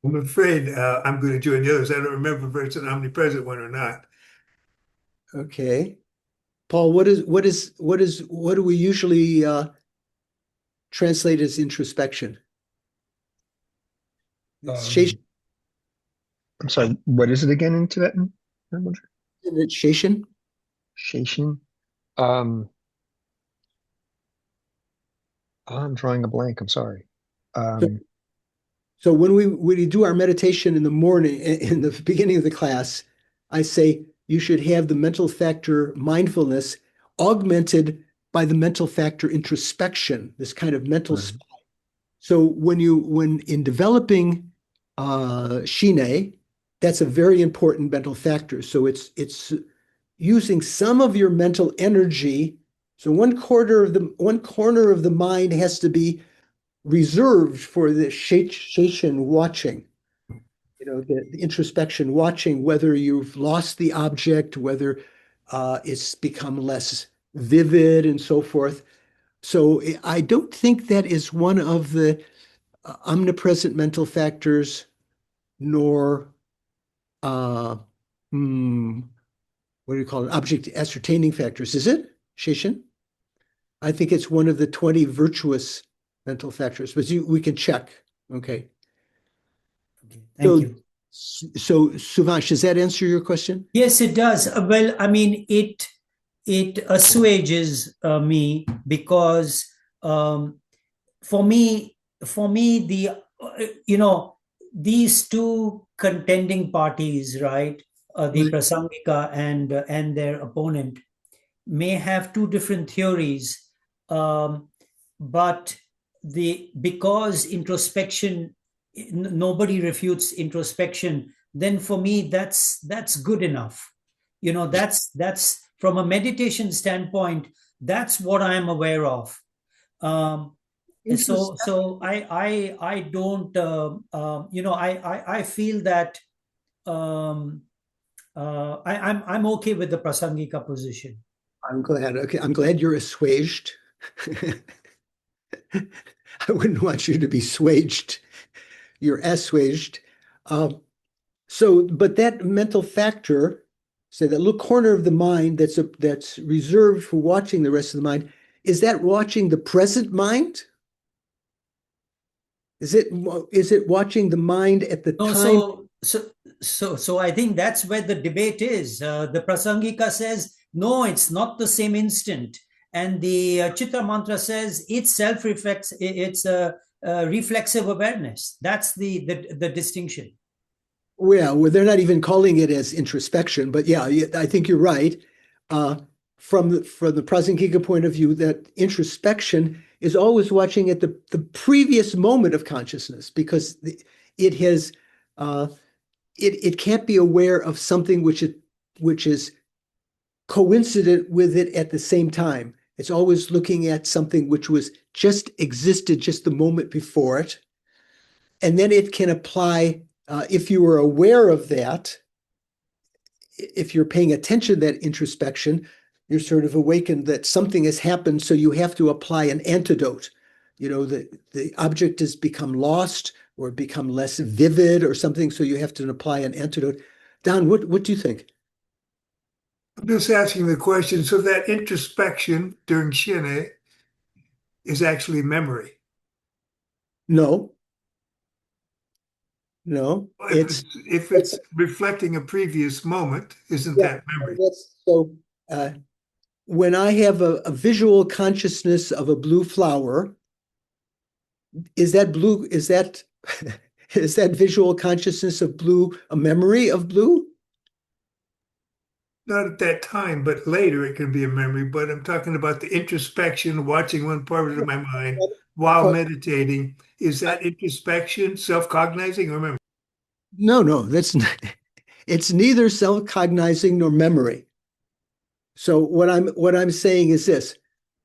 I'm afraid I'm going to join the others. I don't remember if it's an omnipresent one or not. Okay. Paul, what do we usually translate as introspection? I'm sorry, what is it again in Tibetan? Isn't it Sheshin? Sheshin? I'm drawing a blank, I'm sorry. So when we do our meditation in the morning, in the beginning of the class, I say you should have the mental factor mindfulness augmented by the mental factor introspection, this kind of mental spy. So when in developing Shine, that's a very important mental factor. So it's using some of your mental energy. So one corner of the mind has to be reserved for the Sheishin watching, the introspection watching, whether you've lost the object, whether it's become less vivid and so forth. So I don't think that is one of the omnipresent mental factors, nor what do you call it? Object ascertaining factors. Is it, Sheishin? I think it's one of the 20 virtuous mental factors, but we can check. Okay. Thank you. So Suvansh, does that answer your question? Yes, it does. Well, I mean, it assuages me because for me the these two contending parties, right? The Prasangika and their opponent may have two different theories, but because introspection, nobody refutes introspection, then for me that's good enough. That's from a meditation standpoint, that's what I'm aware of. So I don't I feel that I'm okay with the Prasangika position. I'm glad. Okay, I'm glad you're assuaged. I wouldn't want you to be swaged. You're assuaged. But that mental factor, say that little corner of the mind that's reserved for watching the rest of the mind, is that watching the present mind? Is it watching the mind at the time? So I think that's where the debate is. The Prasangika says, no, it's not the same instant. And the Chitta Mantra says it's self-reflex, it's a reflexive awareness. That's the distinction. Well, they're not even calling it as introspection, but yeah, I think you're right. from the Prasangika point of view, that introspection is always watching at the previous moment of consciousness, because it has it can't be aware of something which is coincident with it at the same time. It's always looking at something which was just existed just the moment before it. And then it can apply, if you were aware of that, if you're paying attention to that introspection, you're sort of awakened that something has happened, so you have to apply an antidote. You know, the object has become lost or become less vivid or something, so you have to apply an antidote. Don, what do you think? I'm just asking the question. So that introspection during Shine is actually memory. No, If it's reflecting a previous moment, isn't that memory? So when I have a visual consciousness of a blue flower, is that is that visual consciousness of blue a memory of blue? Not at that time, but later it can be a memory. But I'm talking about the introspection, watching one part of my mind while meditating. Is that introspection, self-cognizing, or memory? No, that's not, it's neither self-cognizing nor memory. So what I'm saying is this: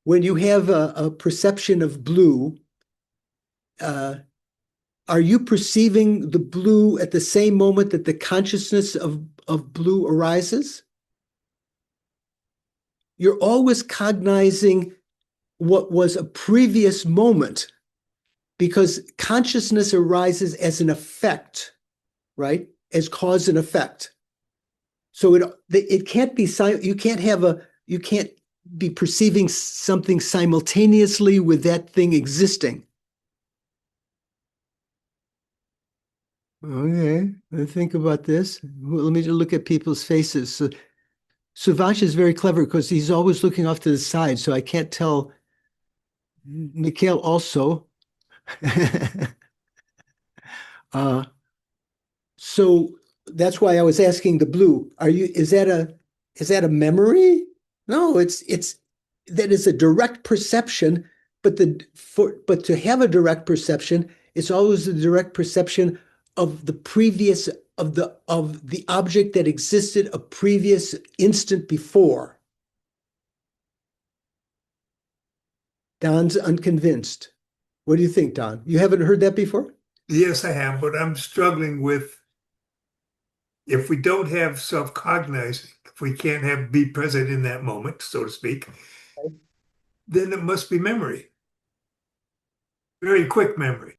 when you have a perception of blue, are you perceiving the blue at the same moment that the consciousness of blue arises? You're always cognizing what was a previous moment, because consciousness arises as an effect, right? As cause and effect. So it can't be, you can't be perceiving something simultaneously with that thing existing. Okay, let's think about this. Let me just look at people's faces. So, Suvash is very clever because he's always looking off to the side, so I can't tell. Mikhail also. So that's why I was asking the blue. Is that a memory? No, that is a direct perception, but to have a direct perception, it's always a direct perception of the previous of the object that existed a previous instant before. Don's unconvinced. What do you think, Don? You haven't heard that before? Yes, I have, but I'm struggling with, if we don't have self-cognizing, if we can't be present in that moment, so to speak, then it must be memory. Very quick memory.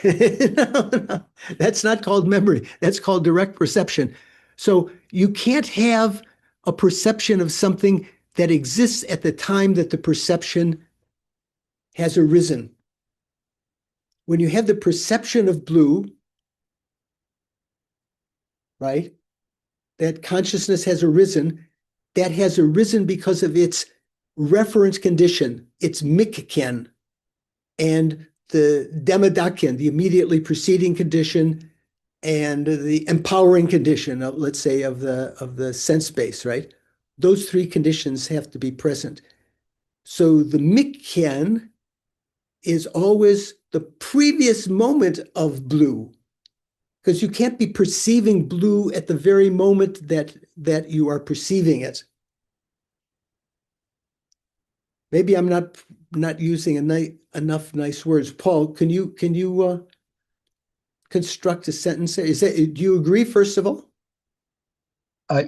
No, that's not called memory. That's called direct perception. So you can't have a perception of something that exists at the time that the perception has arisen. When you have the perception of blue, right, that consciousness has arisen, that has arisen because of its reference condition, its mikken, and the demadakken, the immediately preceding condition, and the empowering condition of, let's say, of the sense base, right? Those three conditions have to be present. So the mikken is always the previous moment of blue, because you can't be perceiving blue at the very moment that you are perceiving it. Maybe I'm not using enough nice words. Paul, can you construct a sentence? Do you agree, first of all?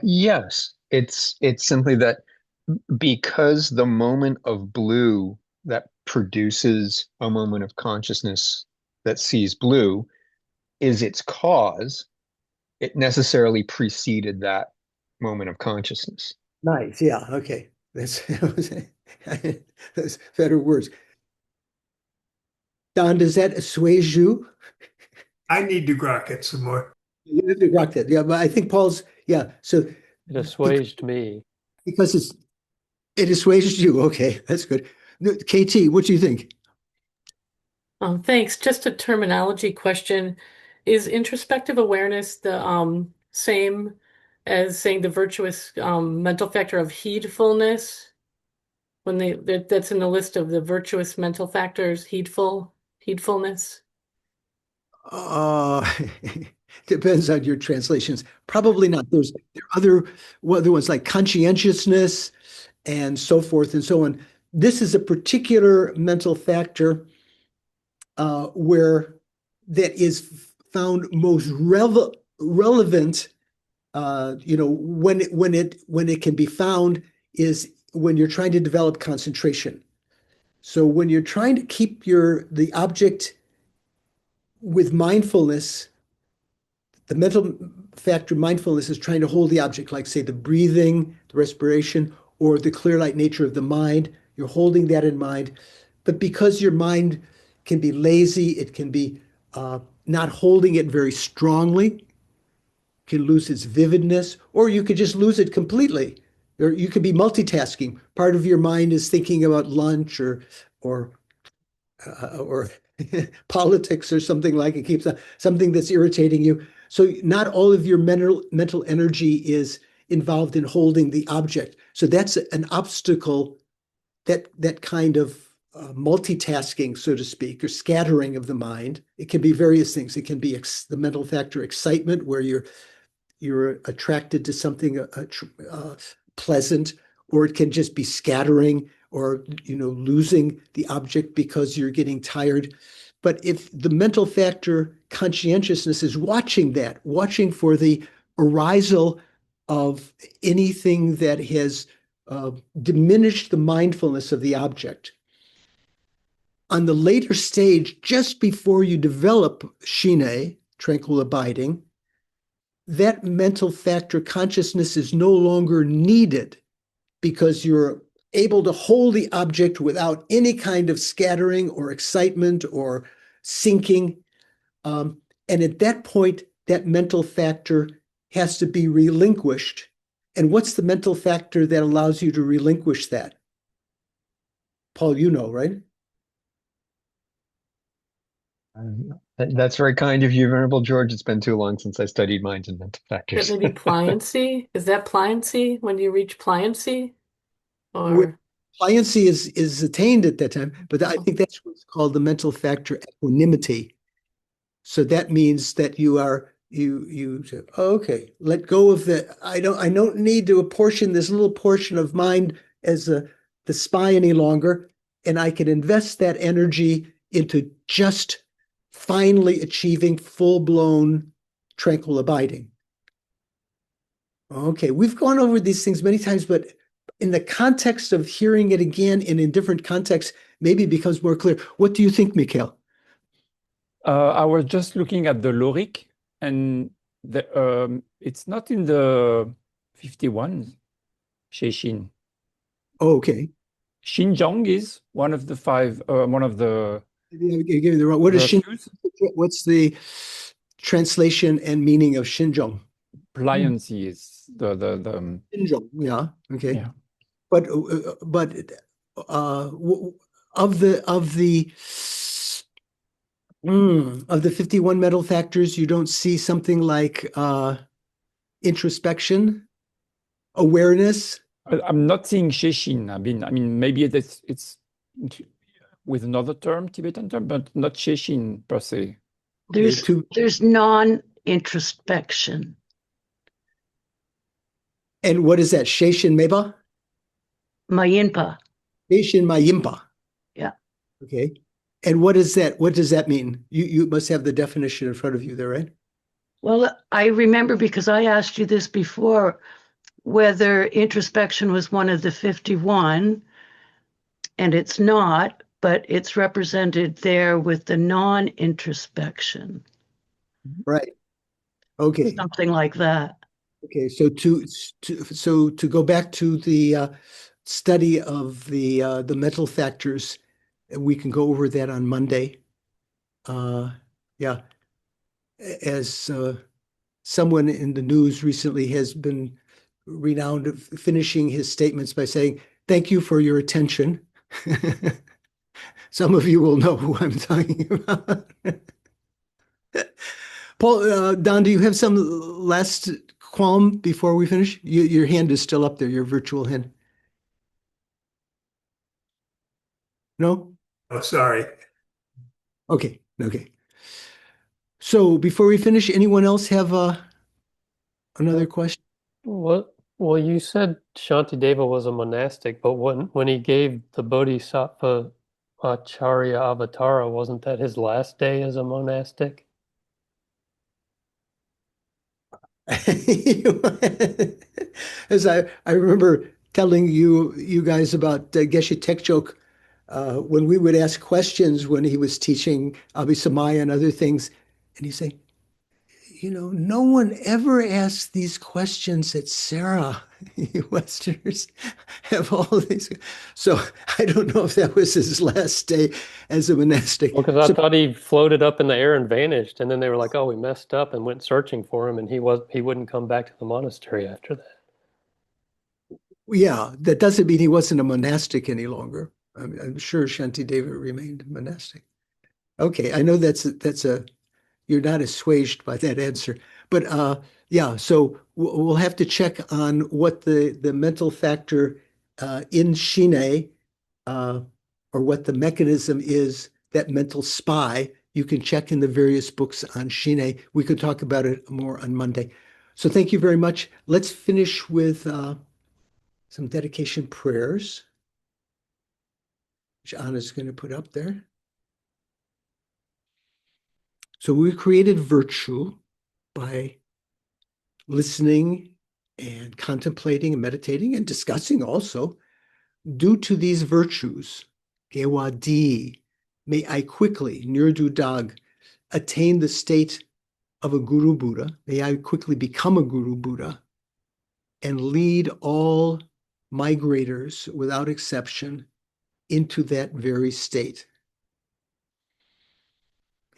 Yes, it's simply that because the moment of blue that produces a moment of consciousness that sees blue is its cause, it necessarily preceded that moment of consciousness. Nice. Yeah. Okay. That's better words. Don, does that assuage you? I need to grok it some more. You need to grok that. Yeah, but I think Paul's, yeah. So It assuaged me. because it assuaged you. Okay, that's good. KT, what do you think? Thanks. Just a terminology question. Is introspective awareness the same as saying the virtuous mental factor of heedfulness. When that's in the list of the virtuous mental factors, heedfulness. Depends on your translations. Probably not. There are other ones like conscientiousness and so forth and so on. This is a particular mental factor where that is found most relevant. When it can be found is when you're trying to develop concentration. So when you're trying to keep the object with mindfulness, the mental factor mindfulness is trying to hold the object, like say the breathing, the respiration, or the clear light nature of the mind. You're holding that in mind. But because your mind can be lazy, it can be not holding it very strongly, can lose its vividness, or you could just lose it completely. Or you could be multitasking. Part of your mind is thinking about lunch or politics or something like it, keeps something that's irritating you. So not all of your mental energy is involved in holding the object. So that's an obstacle, that kind of multitasking, so to speak, or scattering of the mind. It can be various things. It can be the mental factor excitement, where you're attracted to something pleasant, or it can just be scattering or losing the object because you're getting tired. But if the mental factor conscientiousness is watching for the arisal of anything that has diminished the mindfulness of the object. On the later stage, just before you develop shine, tranquil abiding, that mental factor consciousness is no longer needed because you're able to hold the object without any kind of scattering or excitement or sinking. And at that point, that mental factor has to be relinquished. And what's the mental factor that allows you to relinquish that? Paul, right? That's very kind of you, Venerable George. It's been too long since I studied minds and mental That factors. maybe pliancy? Is that pliancy when you reach pliancy? Or Pliancy is attained at that time, but I think that's what's called the mental factor equanimity. So that means that you say, oh, okay, let go of I don't need to apportion this little portion of mind as the spy any longer, and I can invest that energy into just finally achieving full-blown tranquil abiding. Okay, we've gone over these things many times, but in the context of hearing it again and in different contexts, maybe it becomes more clear. What do you think, Mikhail? I was just looking at the Lorik, and it's not in the 51 Sheishin. Oh, okay. Xinjiang is one of the five, one of the. You gave me the wrong. What's the translation and meaning of Xinjiang? Pliancy is the Xinjiang, yeah, okay. Yeah. But of the 51 mental factors, you don't see something like introspection, awareness. I'm not seeing Sheishin. I mean, maybe it's with another term, Tibetan term, but not Sheishin per se. There's non-introspection. And what is that? Sheishin Meba? Mayinpa. Sheishin Mayimpa. Yeah. Okay. And what is that? What does that mean? You must have the definition in front of you there, right? Well, I remember because I asked you this before, whether introspection was one of the 51, and it's not, but it's represented there with the non-introspection. Right. Okay. Something like that. Okay. So to go back to the study of the mental factors, we can go over that on Monday. Yeah. As someone in the news recently has been renowned of finishing his statements by saying, "Thank you for your attention." Some of you will know who I'm talking about. Paul, Don, do you have some last Qualm before we finish? Your hand is still up there, your virtual hand. No? Oh, sorry. Okay. So before we finish, anyone else have another question? What? Well, you said Shantideva was a monastic, but when he gave the Bodhisattva Acharya Avatara, wasn't that his last day as a monastic? As I remember telling you guys about Geshe Tekchok, when we would ask questions when he was teaching Abhisamaya and other things, and he'd say, no one ever asks these questions at Sarah. You Westerners have all these. So I don't know if that was his last day as a monastic. Well, because I thought he floated up in the air and vanished, and then they were like, "Oh, we messed up," and went searching for him, and he wouldn't come back to the monastery after that. Yeah, that doesn't mean he wasn't a monastic any longer. I'm sure Shantideva remained monastic. Okay, I know that's a you're not assuaged by that answer, but yeah. So we'll have to check on what the mental factor in Shine or what the mechanism is, that mental spy. You can check in the various books on Shine. We could talk about it more on Monday. So thank you very much. Let's finish with some dedication prayers, which Anna's going to put up there. So we created virtue by listening and contemplating and meditating and discussing also. Due to these virtues, Gewadi, may I quickly, Nirdu Dag, attain the state of a Guru Buddha. May I quickly become a Guru Buddha and lead all migrators without exception into that very state.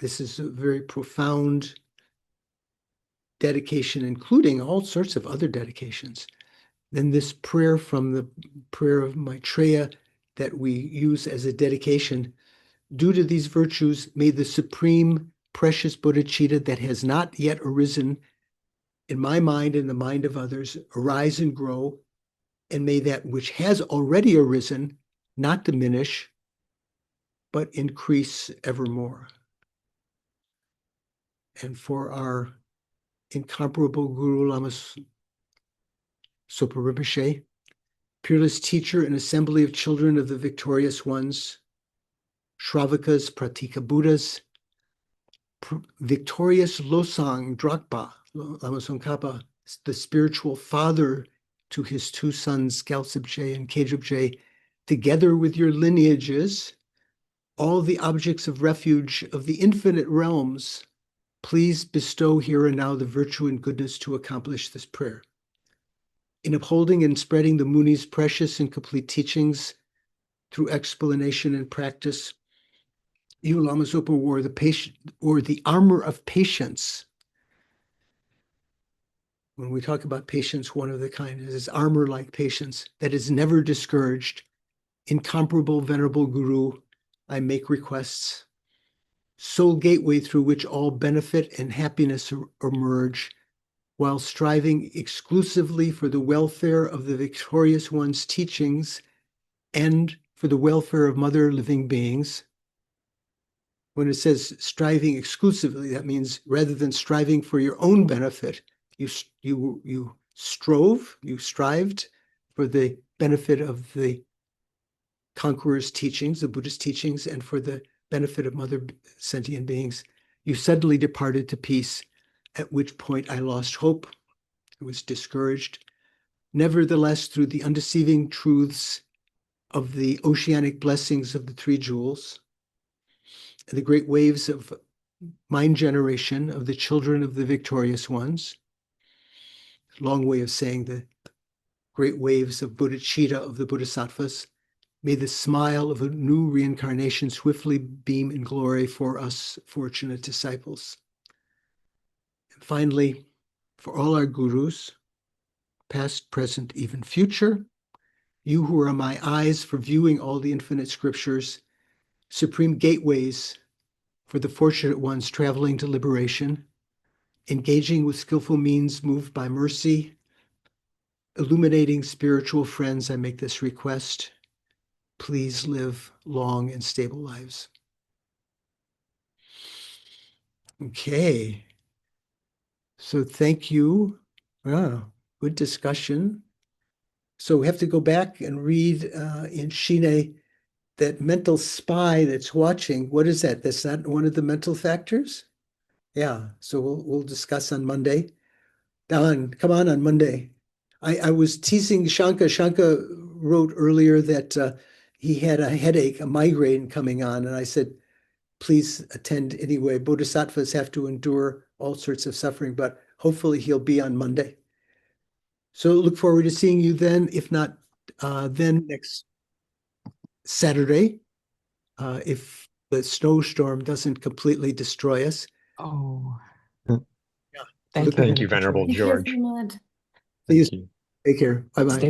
This is a very profound dedication, including all sorts of other dedications. Then this prayer from the prayer of Maitreya that we use as a dedication, due to these virtues, may the supreme precious bodhicitta that has not yet arisen in my mind and the mind of others arise and grow, and may that which has already arisen not diminish, but increase evermore. And for our incomparable Guru Lama Sopa Rinpoche, peerless teacher and assembly of children of the victorious ones, Shravakas, Pratika Buddhas, victorious Losang Drakpa, Lama Tsongkhapa, the spiritual father to his two sons, Gyaltsab and Kejub, together with your lineages, all the objects of refuge of the infinite realms, please bestow here and now the virtue and goodness to accomplish this prayer. In upholding and spreading the Muni's precious and complete teachings through explanation and practice, you, Lama Zopa, wore the armor of patience. When we talk about patience, one of the kind is armor-like patience that is never discouraged. Incomparable, venerable Guru, I make requests. Sole gateway through which all benefit and happiness emerge, while striving exclusively for the welfare of the victorious one's teachings and for the welfare of mother living beings. When it says striving exclusively, that means rather than striving for your own benefit, you strived for the benefit of the conqueror's teachings, the Buddhist teachings, and for the benefit of mother sentient beings. You suddenly departed to peace, at which point I lost hope. I was discouraged. Nevertheless, through the undeceiving truths of the oceanic blessings of the three jewels, and the great waves of mind generation of the children of the victorious ones, long way of saying the great waves of bodhicitta of the Bodhisattvas, may the smile of a new reincarnation swiftly beam in glory for us fortunate disciples. And finally, for all our gurus, past, present, even future, you who are my eyes for viewing all the infinite scriptures, supreme gateways for the fortunate ones traveling to liberation, engaging with skillful means, moved by mercy, illuminating spiritual friends, I make this request. Please live long and stable lives. Okay. So thank you. Good discussion. So we have to go back and read in Shine that mental spy that's watching. What is that? That's not one of the mental factors? Yeah. So we'll discuss on Monday. Don, come on Monday. I was teasing Shanka. Shanka wrote earlier that he had a headache, a migraine coming on, and I said, please attend anyway. Bodhisattvas have to endure all sorts of suffering, but hopefully he'll be on Monday. So look forward to seeing you then, if not then next Saturday, if the snowstorm doesn't completely destroy us. Oh, Yeah. thank you, Thank you, Venerable Venerable George. George. See you. Thank you. Take care. Bye-bye. Stay